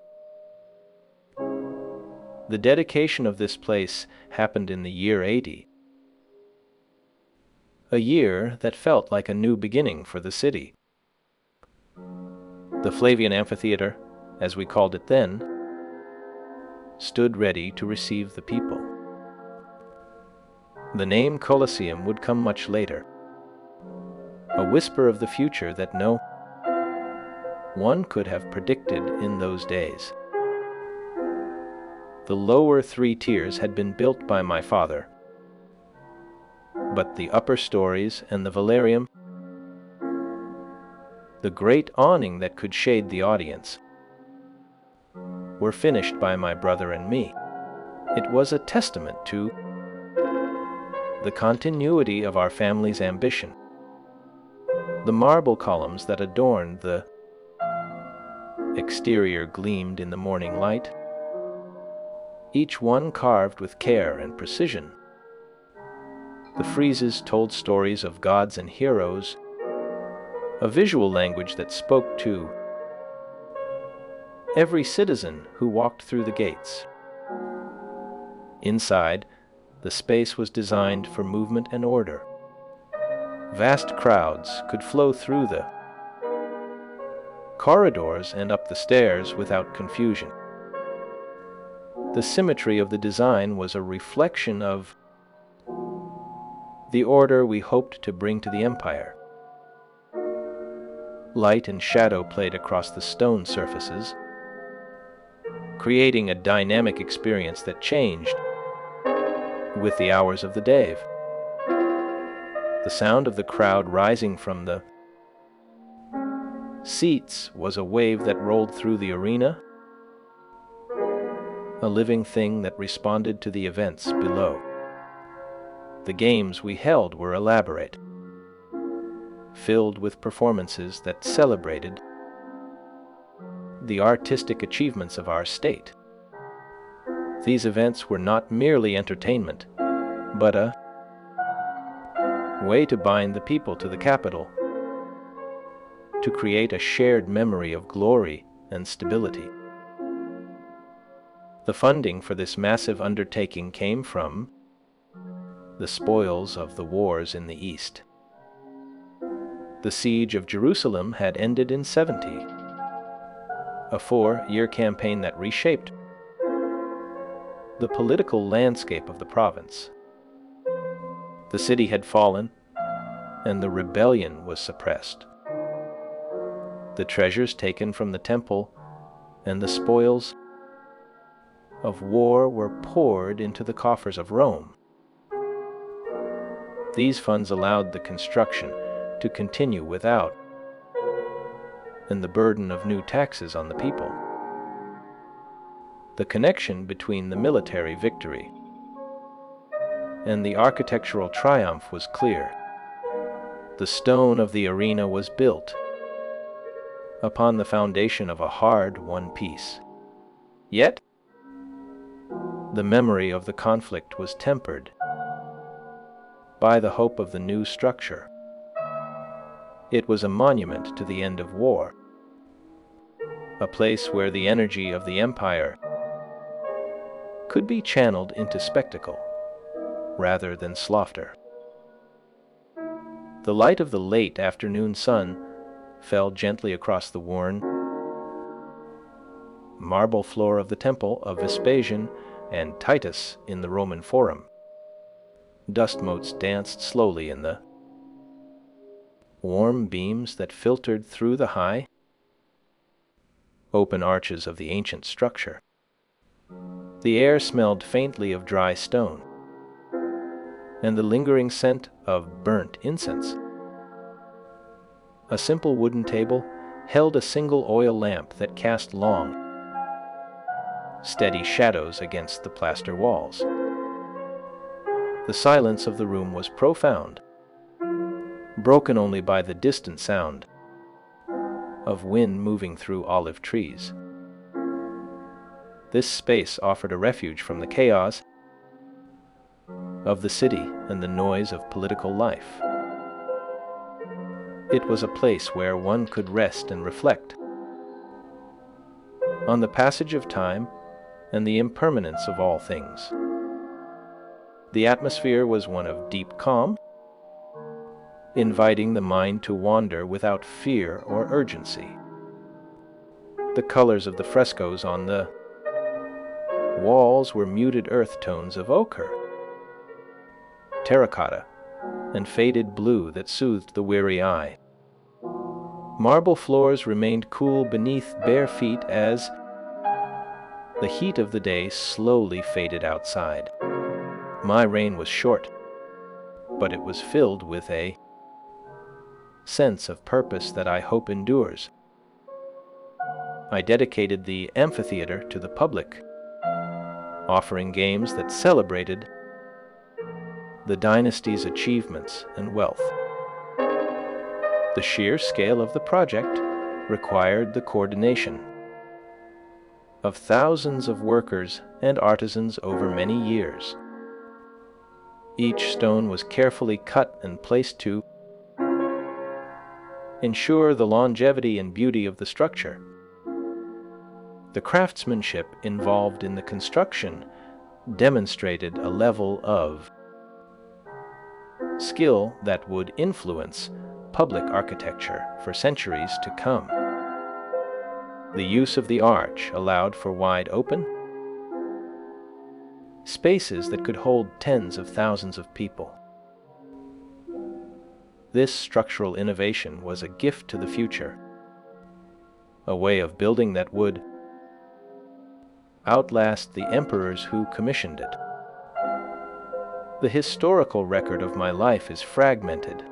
The dedication of this place happened in the year 80, a year that felt like a new beginning for the city. The Flavian Amphitheater, as we called it then, stood ready to receive the people. The name Colosseum would come much later, a whisper of the future that no one could have predicted in those days. The lower 3 tiers had been built by my father, but the upper stories and the velarium, the great awning that could shade the audience, were finished by my brother and me. It was a testament to the continuity of our family's ambition. The marble columns that adorned the exterior gleamed in the morning light, each one carved with care and precision. The friezes told stories of gods and heroes, a visual language that spoke to every citizen who walked through the gates. Inside, the space was designed for movement and order. Vast crowds could flow through the corridors and up the stairs without confusion. The symmetry of the design was a reflection of the order we hoped to bring to the empire. Light and shadow played across the stone surfaces, creating a dynamic experience that changed with the hours of the day. The sound of the crowd rising from the seats was a wave that rolled through the arena, a living thing that responded to the events below. The games we held were elaborate, filled with performances that celebrated the artistic achievements of our state. These events were not merely entertainment, but a way to bind the people to the capital, to create a shared memory of glory and stability. The funding for this massive undertaking came from the spoils of the wars in the East. The siege of Jerusalem had ended in 70, a 4-year campaign that reshaped the political landscape of the province. The city had fallen, and the rebellion was suppressed. The treasures taken from the temple and the spoils of war were poured into the coffers of Rome. These funds allowed the construction to continue without and the burden of new taxes on the people. The connection between the military victory and the architectural triumph was clear. The stone of the arena was built upon the foundation of a hard-won peace. Yet, the memory of the conflict was tempered by the hope of the new structure. It was a monument to the end of war, a place where the energy of the empire could be channeled into spectacle rather than slaughter. The light of the late afternoon sun fell gently across the worn marble floor of the temple of Vespasian and Titus in the Roman Forum. Dust motes danced slowly in the warm beams that filtered through the high, open arches of the ancient structure. The air smelled faintly of dry stone and the lingering scent of burnt incense. A simple wooden table held a single oil lamp that cast long, steady shadows against the plaster walls. The silence of the room was profound, broken only by the distant sound of wind moving through olive trees. This space offered a refuge from the chaos of the city and the noise of political life. It was a place where one could rest and reflect on the passage of time and the impermanence of all things. The atmosphere was one of deep calm, inviting the mind to wander without fear or urgency. The colors of the frescoes on the walls were muted earth tones of ochre, terracotta, and faded blue that soothed the weary eye. Marble floors remained cool beneath bare feet as the heat of the day slowly faded outside. My reign was short, but it was filled with a sense of purpose that I hope endures. I dedicated the amphitheater to the public, offering games that celebrated the dynasty's achievements and wealth. The sheer scale of the project required the coordination of thousands of workers and artisans over many years. Each stone was carefully cut and placed to ensure the longevity and beauty of the structure. The craftsmanship involved in the construction demonstrated a level of skill that would influence public architecture for centuries to come. The use of the arch allowed for wide open spaces that could hold tens of thousands of people. This structural innovation was a gift to the future, a way of building that would outlast the emperors who commissioned it. The historical record of my life is fragmented,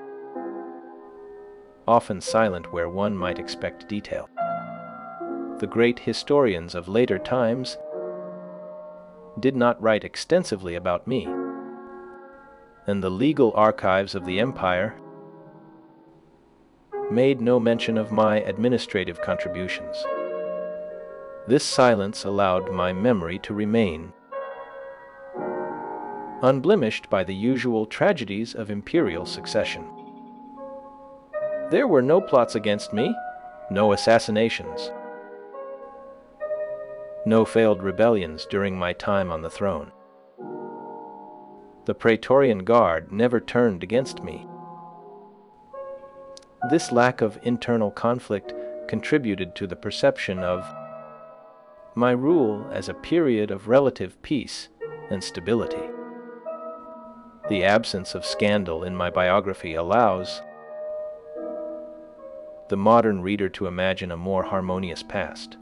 often silent where one might expect detail. The great historians of later times did not write extensively about me, and the legal archives of the empire made no mention of my administrative contributions. This silence allowed my memory to remain unblemished by the usual tragedies of imperial succession. There were no plots against me, no assassinations, no failed rebellions during my time on the throne. The Praetorian Guard never turned against me. This lack of internal conflict contributed to the perception of my rule as a period of relative peace and stability. The absence of scandal in my biography allows the modern reader to imagine a more harmonious past.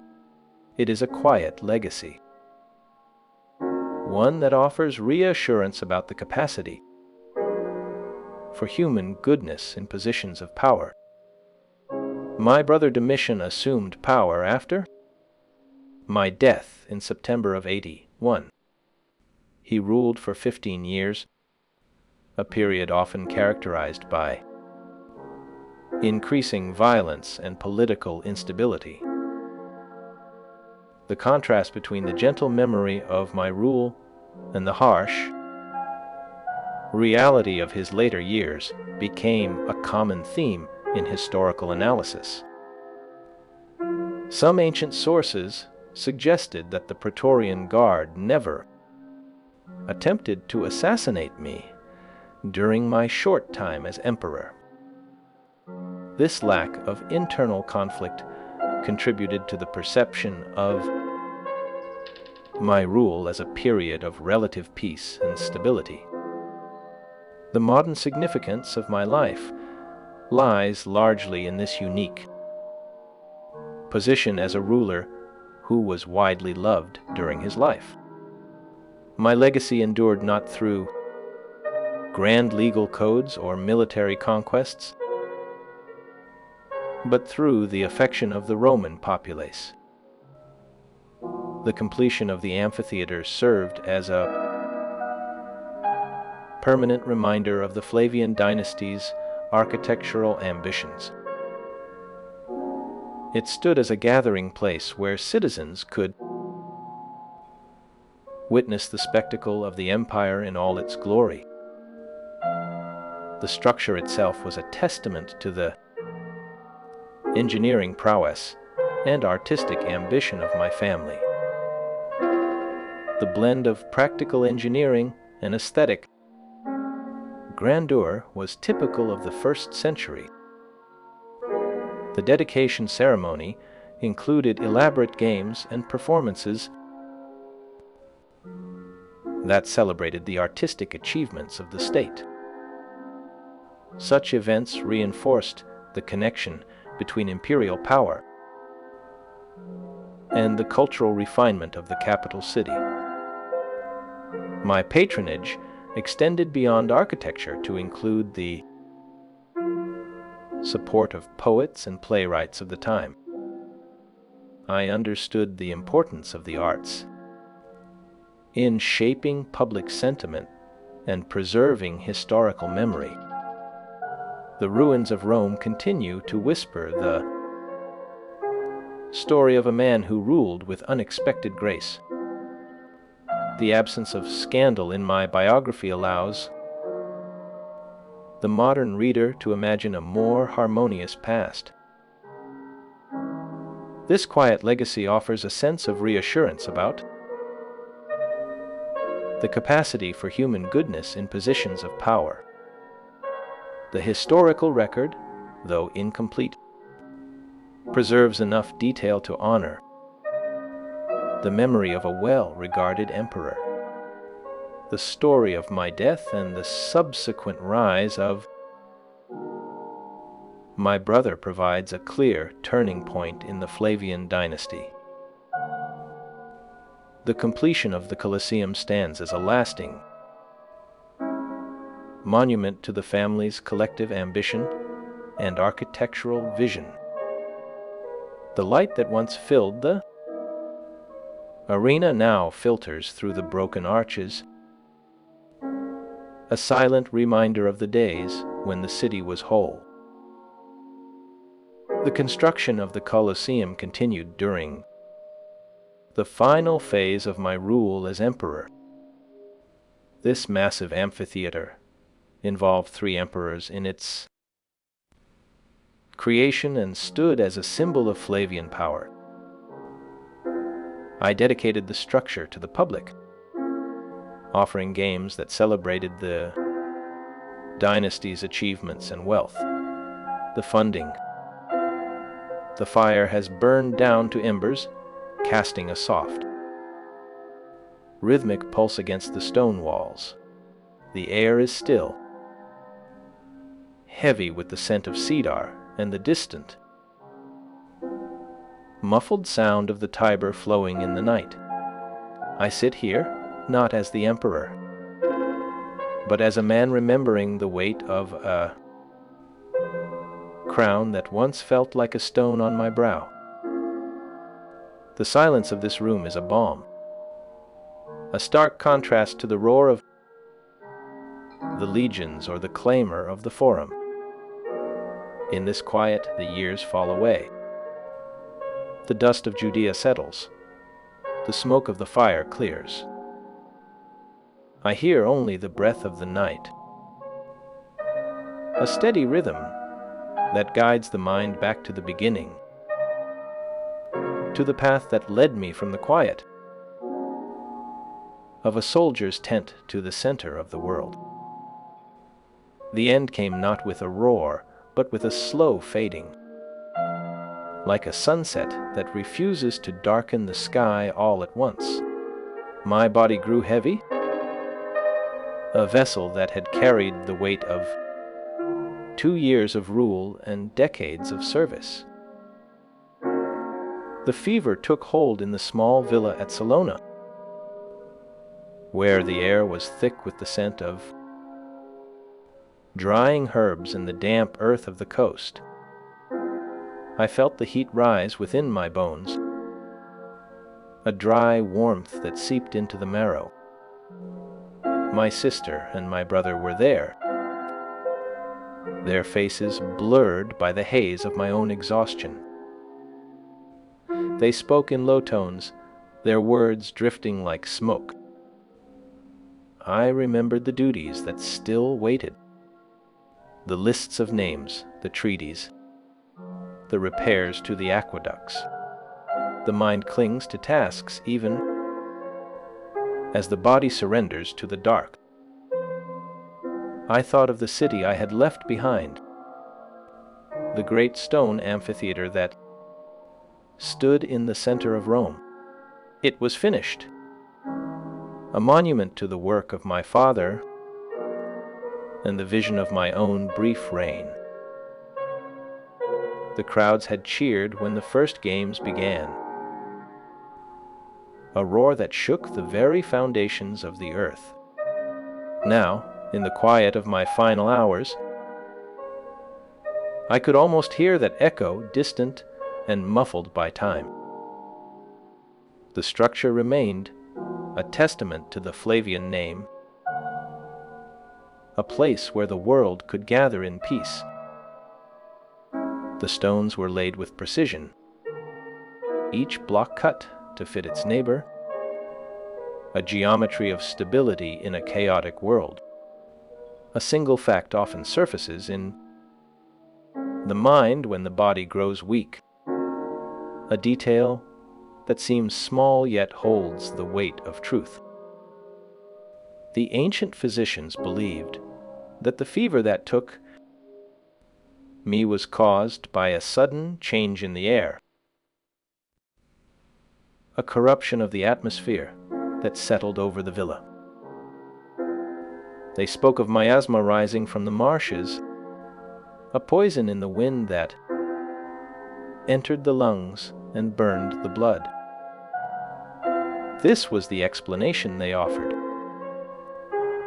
It is a quiet legacy, one that offers reassurance about the capacity for human goodness in positions of power. My brother Domitian assumed power after my death in September of 81. He ruled for 15 years, a period often characterized by increasing violence and political instability. The contrast between the gentle memory of my rule and the harsh reality of his later years became a common theme in historical analysis. Some ancient sources suggested that the Praetorian Guard never attempted to assassinate me during my short time as emperor. This lack of internal conflict contributed to the perception of my rule as a period of relative peace and stability. The modern significance of my life lies largely in this unique position as a ruler who was widely loved during his life. My legacy endured not through grand legal codes or military conquests, but through the affection of the Roman populace. The completion of the amphitheater served as a permanent reminder of the Flavian dynasty's architectural ambitions. It stood as a gathering place where citizens could witness the spectacle of the empire in all its glory. The structure itself was a testament to the engineering prowess and artistic ambition of my family. The blend of practical engineering and aesthetic grandeur was typical of the first century. The dedication ceremony included elaborate games and performances that celebrated the artistic achievements of the state. Such events reinforced the connection between imperial power and the cultural refinement of the capital city. My patronage extended beyond architecture to include the support of poets and playwrights of the time. I understood the importance of the arts in shaping public sentiment and preserving historical memory. The ruins of Rome continue to whisper the story of a man who ruled with unexpected grace. The absence of scandal in my biography allows the modern reader to imagine a more harmonious past. This quiet legacy offers a sense of reassurance about the capacity for human goodness in positions of power. The historical record, though incomplete, preserves enough detail to honor the memory of a well-regarded emperor. The story of my death and the subsequent rise of my brother provides a clear turning point in the Flavian dynasty. The completion of the Colosseum stands as a lasting monument to the family's collective ambition and architectural vision. The light that once filled the arena now filters through the broken arches, a silent reminder of the days when the city was whole. The construction of the Colosseum continued during the final phase of my rule as emperor. This massive amphitheater involved 3 emperors in its creation and stood as a symbol of Flavian power. I dedicated the structure to the public, offering games that celebrated the dynasty's achievements and wealth. The funding. The fire has burned down to embers, casting a soft, rhythmic pulse against the stone walls. The air is still, heavy with the scent of cedar and the distant, muffled sound of the Tiber flowing in the night. I sit here, not as the emperor, but as a man remembering the weight of a crown that once felt like a stone on my brow. The silence of this room is a balm, a stark contrast to the roar of the legions or the clamor of the forum. In this quiet, the years fall away. The dust of Judea settles. The smoke of the fire clears. I hear only the breath of the night, a steady rhythm that guides the mind back to the beginning, to the path that led me from the quiet of a soldier's tent to the center of the world. The end came not with a roar, but with a slow fading, like a sunset that refuses to darken the sky all at once. My body grew heavy, a vessel that had carried the weight of 2 years of rule and decades of service. The fever took hold in the small villa at Salona, where the air was thick with the scent of drying herbs and the damp earth of the coast. I felt the heat rise within my bones, a dry warmth that seeped into the marrow. My sister and my brother were there, their faces blurred by the haze of my own exhaustion. They spoke in low tones, their words drifting like smoke. I remembered the duties that still waited, the lists of names, the treaties, the repairs to the aqueducts. The mind clings to tasks even as the body surrenders to the dark. I thought of the city I had left behind, the great stone amphitheater that stood in the center of Rome. It was finished, a monument to the work of my father and the vision of my own brief reign. The crowds had cheered when the first games began, a roar that shook the very foundations of the earth. Now, in the quiet of my final hours, I could almost hear that echo, distant and muffled by time. The structure remained, a testament to the Flavian name, a place where the world could gather in peace. The stones were laid with precision, each block cut to fit its neighbor, a geometry of stability in a chaotic world. A single fact often surfaces in the mind when the body grows weak, a detail that seems small yet holds the weight of truth. The ancient physicians believed that the fever that took me was caused by a sudden change in the air, a corruption of the atmosphere that settled over the villa. They spoke of miasma rising from the marshes, a poison in the wind that entered the lungs and burned the blood. This was the explanation they offered,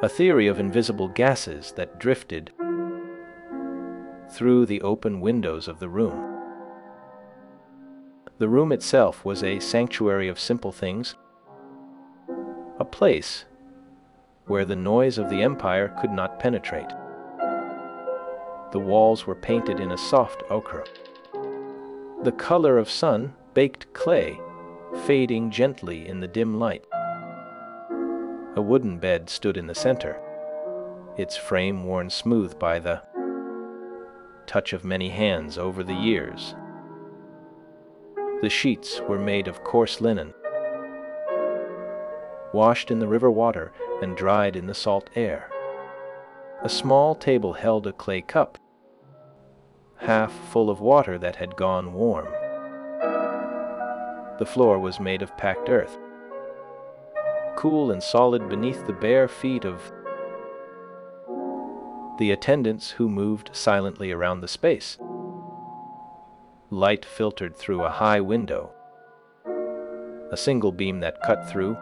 a theory of invisible gases that drifted through the open windows of the room. The room itself was a sanctuary of simple things, a place where the noise of the empire could not penetrate. The walls were painted in a soft ochre, the color of sun-baked clay fading gently in the dim light. A wooden bed stood in the center, its frame worn smooth by the touch of many hands over the years. The sheets were made of coarse linen, washed in the river water and dried in the salt air. A small table held a clay cup, half full of water that had gone warm. The floor was made of packed earth, cool and solid beneath the bare feet of the attendants who moved silently around the space. Light filtered through a high window, a single beam that cut through,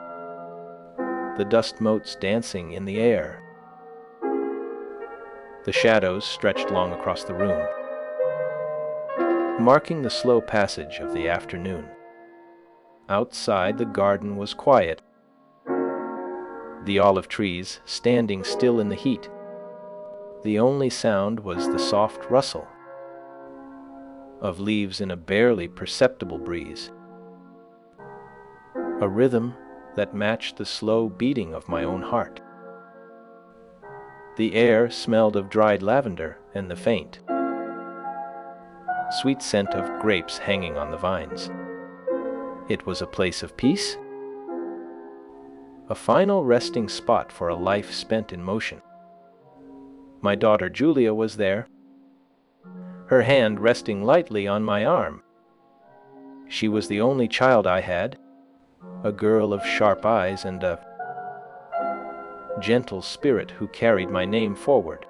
the dust motes dancing in the air. The shadows stretched long across the room, marking the slow passage of the afternoon. Outside, the garden was quiet, the olive trees standing still in the heat. The only sound was the soft rustle of leaves in a barely perceptible breeze, a rhythm that matched the slow beating of my own heart. The air smelled of dried lavender and the faint, sweet scent of grapes hanging on the vines. It was a place of peace, a final resting spot for a life spent in motion. My daughter Julia was there, her hand resting lightly on my arm. She was the only child I had, a girl of sharp eyes and a gentle spirit who carried my name forward.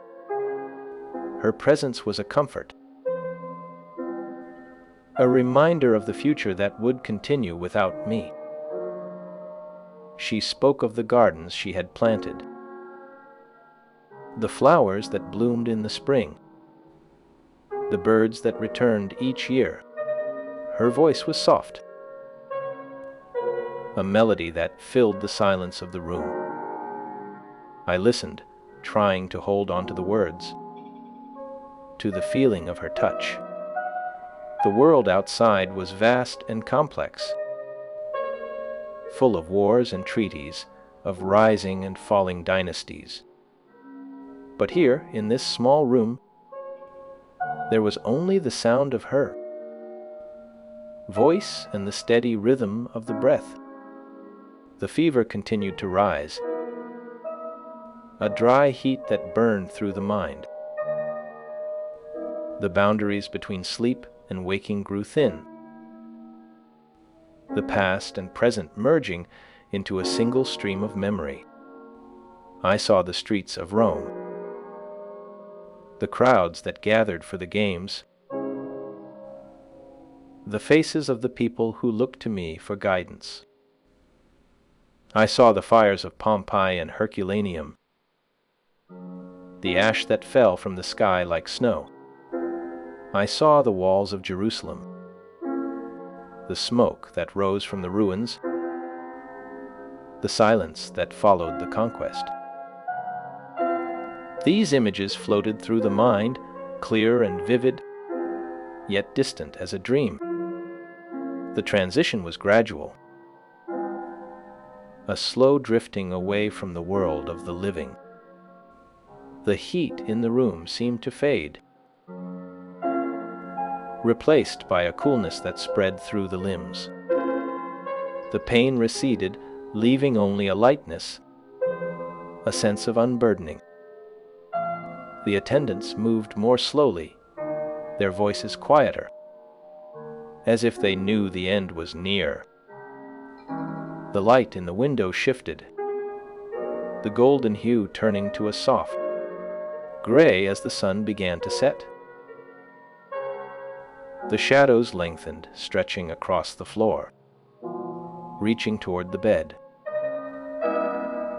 Her presence was a comfort, a reminder of the future that would continue without me. She spoke of the gardens she had planted, the flowers that bloomed in the spring, the birds that returned each year. Her voice was soft, a melody that filled the silence of the room. I listened, trying to hold on to the words, to the feeling of her touch. The world outside was vast and complex, full of wars and treaties, of rising and falling dynasties. But here, in this small room, there was only the sound of her voice and the steady rhythm of the breath. The fever continued to rise, a dry heat that burned through the mind. The boundaries between sleep and waking grew thin, the past and present merging into a single stream of memory. I saw the streets of Rome, the crowds that gathered for the games, the faces of the people who looked to me for guidance. I saw the fires of Pompeii and Herculaneum, the ash that fell from the sky like snow. I saw the walls of Jerusalem, the smoke that rose from the ruins, the silence that followed the conquest. These images floated through the mind, clear and vivid, yet distant as a dream. The transition was gradual, a slow drifting away from the world of the living. The heat in the room seemed to fade, replaced by a coolness that spread through the limbs. The pain receded, leaving only a lightness, a sense of unburdening. The attendants moved more slowly, their voices quieter, as if they knew the end was near. The light in the window shifted, the golden hue turning to a soft gray as the sun began to set. The shadows lengthened, stretching across the floor, reaching toward the bed.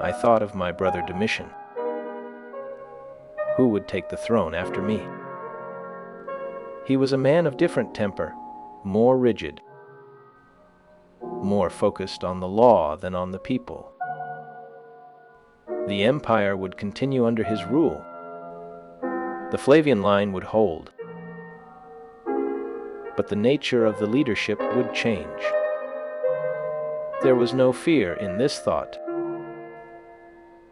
I thought of my brother Domitian. Who would take the throne after me? He was a man of different temper, more rigid, more focused on the law than on the people. The empire would continue under his rule. The Flavian line would hold. But the nature of the leadership would change. There was no fear in this thought,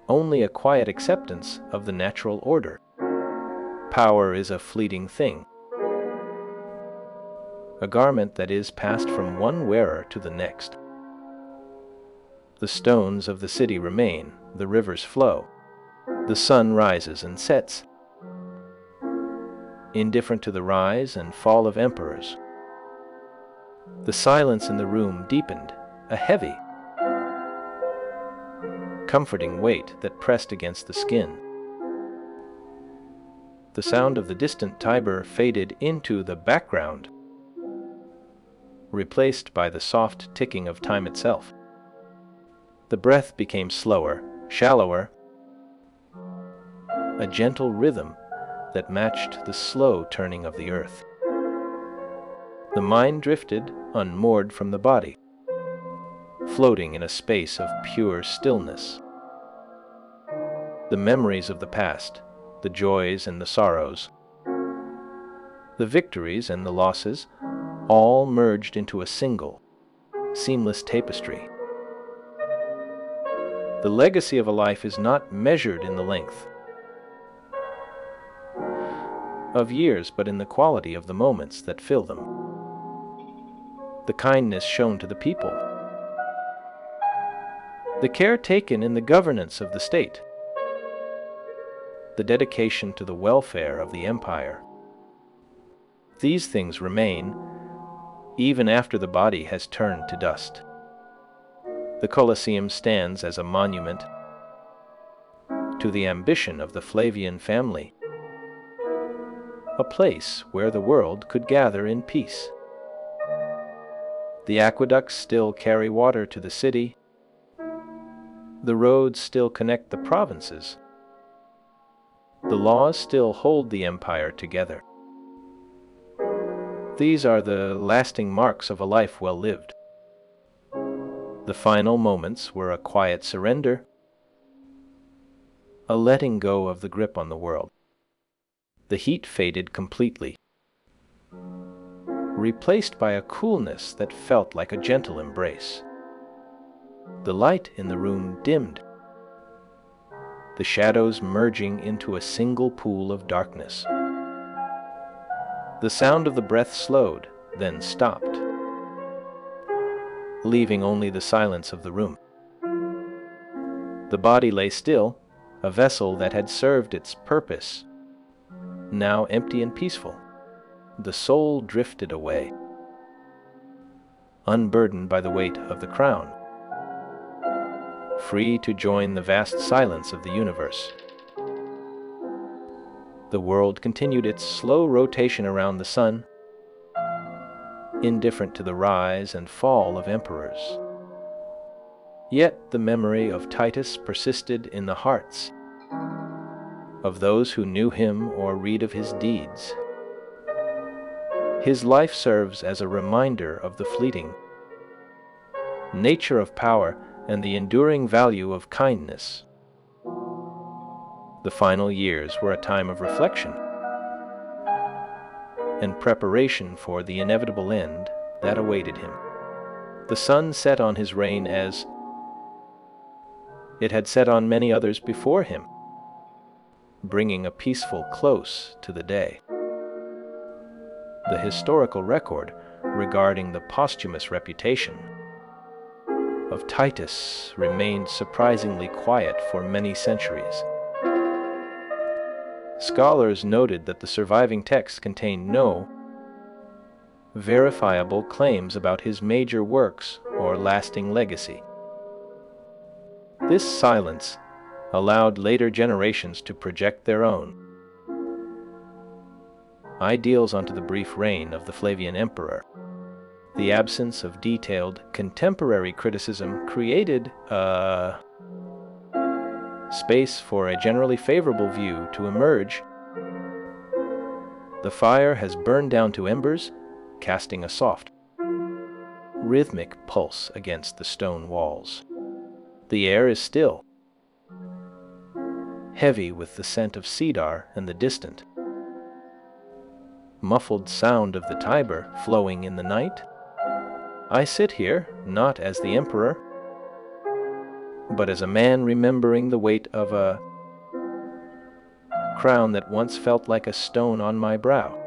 only a quiet acceptance of the natural order. Power is a fleeting thing, a garment that is passed from one wearer to the next. The stones of the city remain, the rivers flow, the sun rises and sets, indifferent to the rise and fall of emperors. The silence in the room deepened, a heavy, comforting weight that pressed against the skin. The sound of the distant Tiber faded into the background, replaced by the soft ticking of time itself. The breath became slower, shallower, a gentle rhythm that matched the slow turning of the earth. The mind drifted, unmoored from the body, floating in a space of pure stillness. The memories of the past, the joys and the sorrows, the victories and the losses, all merged into a single, seamless tapestry. The legacy of a life is not measured in the length of years, but in the quality of the moments that fill them. The kindness shown to the people, the care taken in the governance of the state, the dedication to the welfare of the empire. These things remain even after the body has turned to dust. The Colosseum stands as a monument to the ambition of the Flavian family, a place where the world could gather in peace. The aqueducts still carry water to the city. The roads still connect the provinces. The laws still hold the empire together. These are the lasting marks of a life well lived. The final moments were a quiet surrender, a letting go of the grip on the world. The heat faded completely, replaced by a coolness that felt like a gentle embrace. The light in the room dimmed, the shadows merging into a single pool of darkness. The sound of the breath slowed, then stopped, leaving only the silence of the room. The body lay still, a vessel that had served its purpose, now empty and peaceful. The soul drifted away, unburdened by the weight of the crown, free to join the vast silence of the universe. The world continued its slow rotation around the sun, indifferent to the rise and fall of emperors. Yet the memory of Titus persisted in the hearts of those who knew him or read of his deeds. His life serves as a reminder of the fleeting nature of power and the enduring value of kindness. The final years were a time of reflection and preparation for the inevitable end that awaited him. The sun set on his reign as it had set on many others before him, bringing a peaceful close to the day. The historical record regarding the posthumous reputation of Titus remained surprisingly quiet for many centuries. Scholars noted that the surviving text contained no verifiable claims about his major works or lasting legacy. This silence allowed later generations to project their own ideals onto the brief reign of the Flavian emperor. The absence of detailed contemporary criticism created a space for a generally favorable view to emerge. The fire has burned down to embers, casting a soft, rhythmic pulse against the stone walls. The air is still, heavy with the scent of cedar and the distant, muffled sound of the Tiber flowing in the night. I sit here, not as the emperor, but as a man remembering the weight of a crown that once felt like a stone on my brow.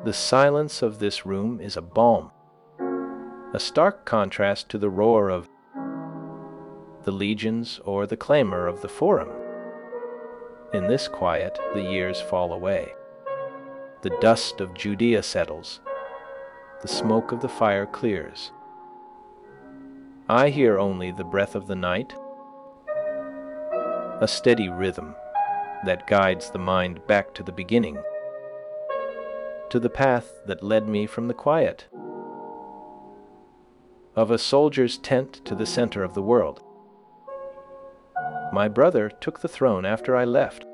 The silence of this room is a balm, a stark contrast to the roar of the legions or the clamor of the forum. In this quiet, the years fall away. The dust of Judea settles. The smoke of the fire clears. I hear only the breath of the night, a steady rhythm that guides the mind back to the beginning, to the path that led me from the quiet of a soldier's tent to the center of the world. My brother took the throne after I left,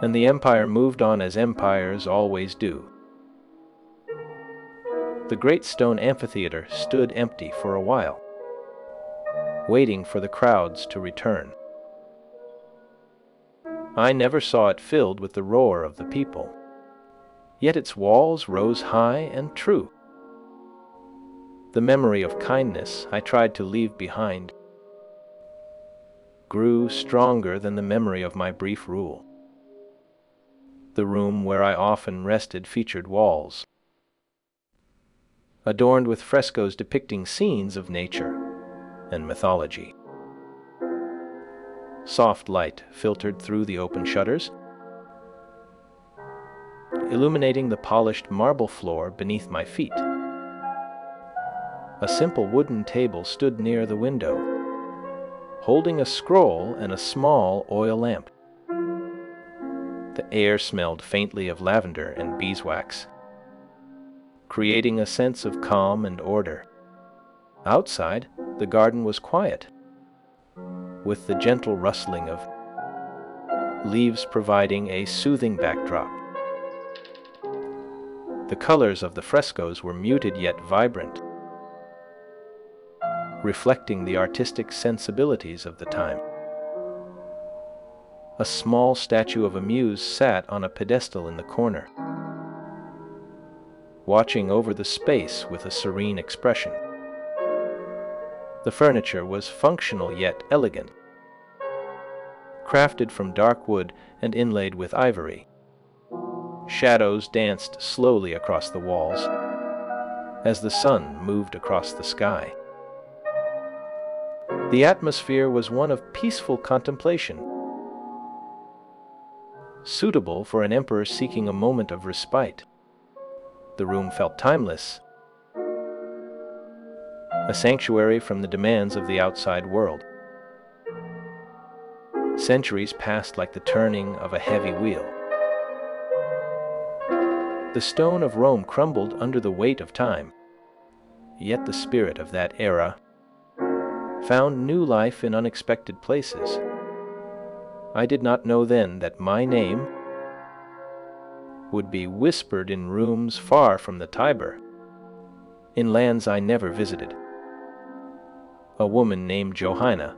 and the empire moved on as empires always do. The great stone amphitheater stood empty for a while, waiting for the crowds to return. I never saw it filled with the roar of the people, yet its walls rose high and true. The memory of kindness I tried to leave behind grew stronger than the memory of my brief rule. The room where I often rested featured walls adorned with frescoes depicting scenes of nature and mythology. Soft light filtered through the open shutters, illuminating the polished marble floor beneath my feet. A simple wooden table stood near the window, holding a scroll and a small oil lamp. The air smelled faintly of lavender and beeswax, creating a sense of calm and order. Outside, the garden was quiet, with the gentle rustling of leaves providing a soothing backdrop. The colors of the frescoes were muted yet vibrant, reflecting the artistic sensibilities of the time. A small statue of a muse sat on a pedestal in the corner, watching over the space with a serene expression. The furniture was functional yet elegant, crafted from dark wood and inlaid with ivory. Shadows danced slowly across the walls as the sun moved across the sky. The atmosphere was one of peaceful contemplation, suitable for an emperor seeking a moment of respite. The room felt timeless, a sanctuary from the demands of the outside world. Centuries passed like the turning of a heavy wheel. The stone of Rome crumbled under the weight of time, yet the spirit of that era found new life in unexpected places. I did not know then that my name would be whispered in rooms far from the Tiber, in lands I never visited. a woman named Johanna,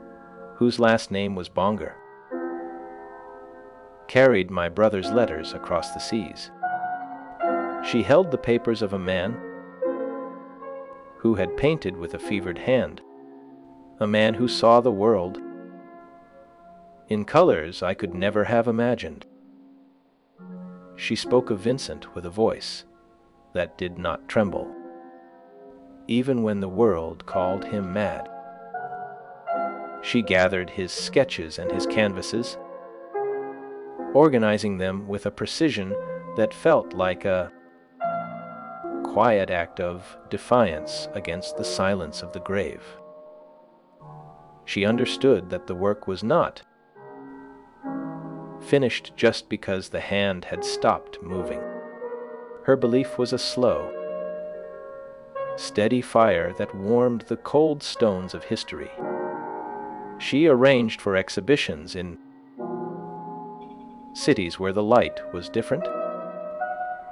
whose last name was Bonger, carried my brother's letters across the seas. She held the papers of a man who had painted with a fevered hand, a man who saw the world in colors I could never have imagined. She spoke of Vincent with a voice that did not tremble, even when the world called him mad. She gathered his sketches and his canvases, organizing them with a precision that felt like a quiet act of defiance against the silence of the grave. She understood that the work was not finished just because the hand had stopped moving. Her belief was a slow, steady fire that warmed the cold stones of history. She arranged for exhibitions in cities where the light was different,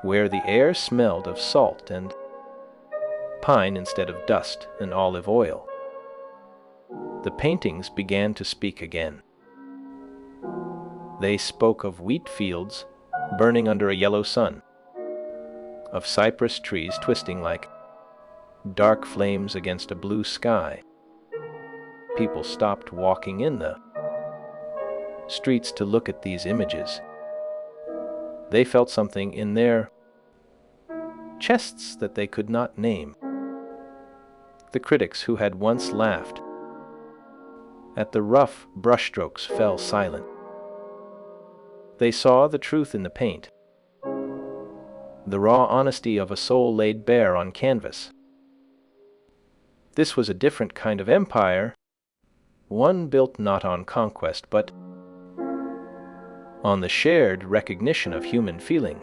where the air smelled of salt and pine instead of dust and olive oil. The paintings began to speak again. They spoke of wheat fields burning under a yellow sun, of cypress trees twisting like dark flames against a blue sky. People stopped walking in the streets to look at these images. They felt something in their chests that they could not name. The critics who had once laughed at the rough brushstrokes fell silent. They saw the truth in the paint, the raw honesty of a soul laid bare on canvas. This was a different kind of empire, one built not on conquest, but on the shared recognition of human feeling.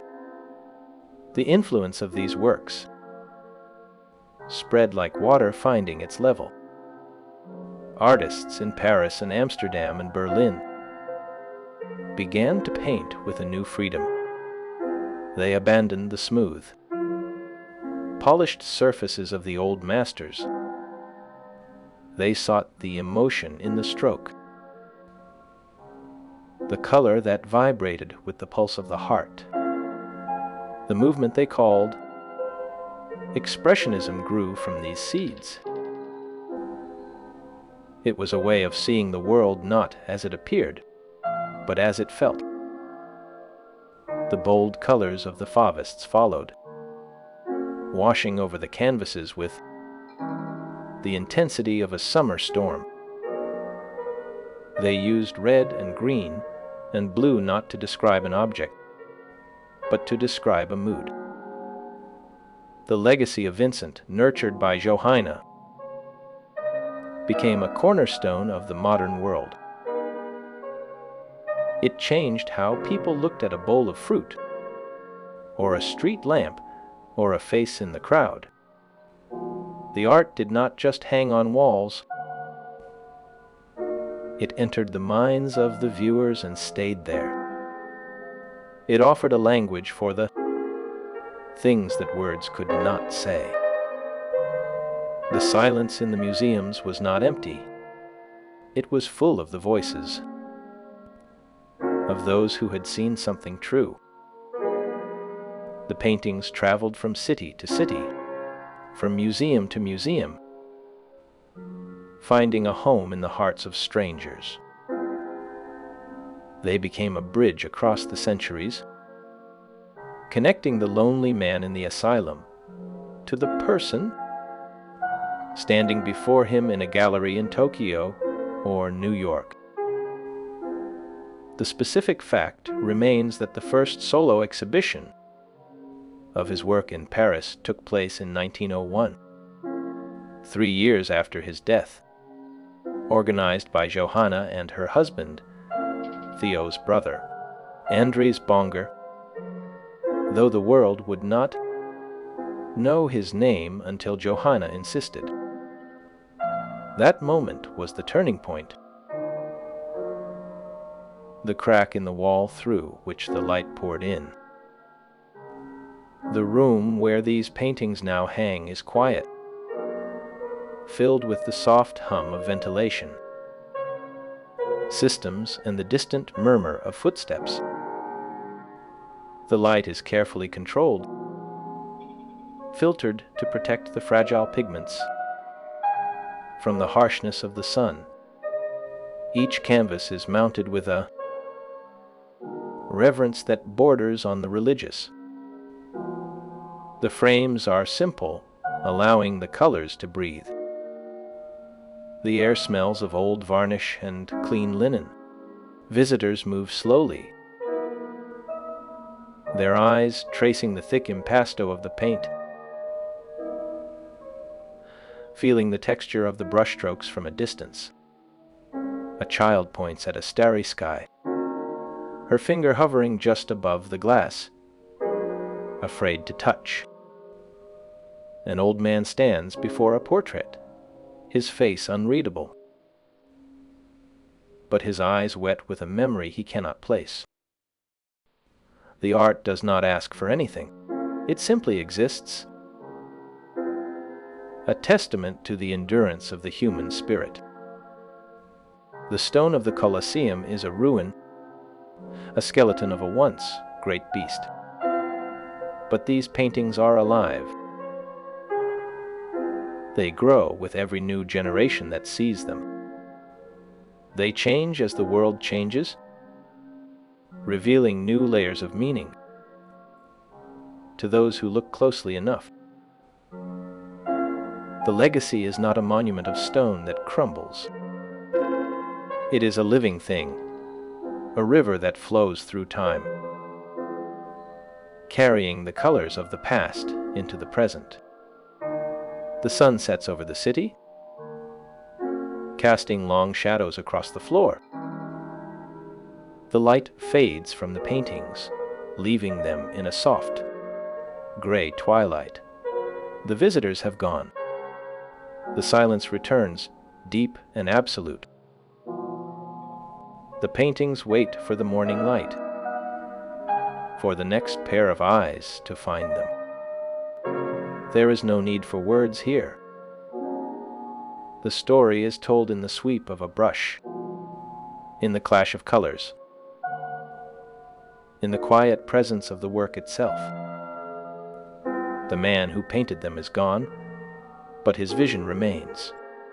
The influence of these works spread like water finding its level. Artists in Paris and Amsterdam and Berlin began to paint with a new freedom. They abandoned the smooth, polished surfaces of the old masters. They sought the emotion in the stroke, the color that vibrated with the pulse of the heart. The movement they called Expressionism grew from these seeds. It was a way of seeing the world not as it appeared, but as it felt. The bold colors of the Fauvists followed, washing over the canvases with the intensity of a summer storm. They used red and green and blue not to describe an object, but to describe a mood. The legacy of Vincent, nurtured by Johanna, became a cornerstone of the modern world. It changed how people looked at a bowl of fruit, or a street lamp, or a face in the crowd. The art did not just hang on walls. It entered the minds of the viewers and stayed there. It offered a language for the things that words could not say. The silence in the museums was not empty. It was full of the voices of those who had seen something true. The paintings traveled from city to city, from museum to museum, finding a home in the hearts of strangers. They became a bridge across the centuries, connecting the lonely man in the asylum to the person standing before him in a gallery in Tokyo or New York. The specific fact remains that the first solo exhibition of his work in Paris took place in 1901, 3 years after his death, organized by Johanna and her husband, Theo's brother, Andries Bonger, though the world would not know his name until Johanna insisted. That moment was the turning point, the crack in the wall through which the light poured in. The room where these paintings now hang is quiet. filled with the soft hum of ventilation, systems, and the distant murmur of footsteps. The light is carefully controlled, filtered to protect the fragile pigments from the harshness of the sun. Each canvas is mounted with a reverence that borders on the religious. The frames are simple, allowing the colors to breathe. The air smells of old varnish and clean linen. Visitors move slowly, their eyes tracing the thick impasto of the paint, feeling the texture of the brushstrokes from a distance. A child points at a starry sky, her finger hovering just above the glass, afraid to touch. An old man stands before a portrait, his face unreadable, but his eyes wet with a memory he cannot place. The art does not ask for anything. It simply exists, a testament to the endurance of the human spirit. The stone of the Colosseum is a ruin, a skeleton of a once great beast. But these paintings are alive. They grow with every new generation that sees them. They change as the world changes, revealing new layers of meaning to those who look closely enough. The legacy is not a monument of stone that crumbles. It is a living thing, a river that flows through time, carrying the colors of the past into the present. The sun sets over the city, casting long shadows across the floor. The light fades from the paintings, leaving them in a soft, gray twilight. The visitors have gone. The silence returns, deep and absolute. The paintings wait for the morning light, for the next pair of eyes to find them. There is no need for words here. The story is told in the sweep of a brush, in the clash of colors, in the quiet presence of the work itself. The man who painted them is gone, but his vision remains.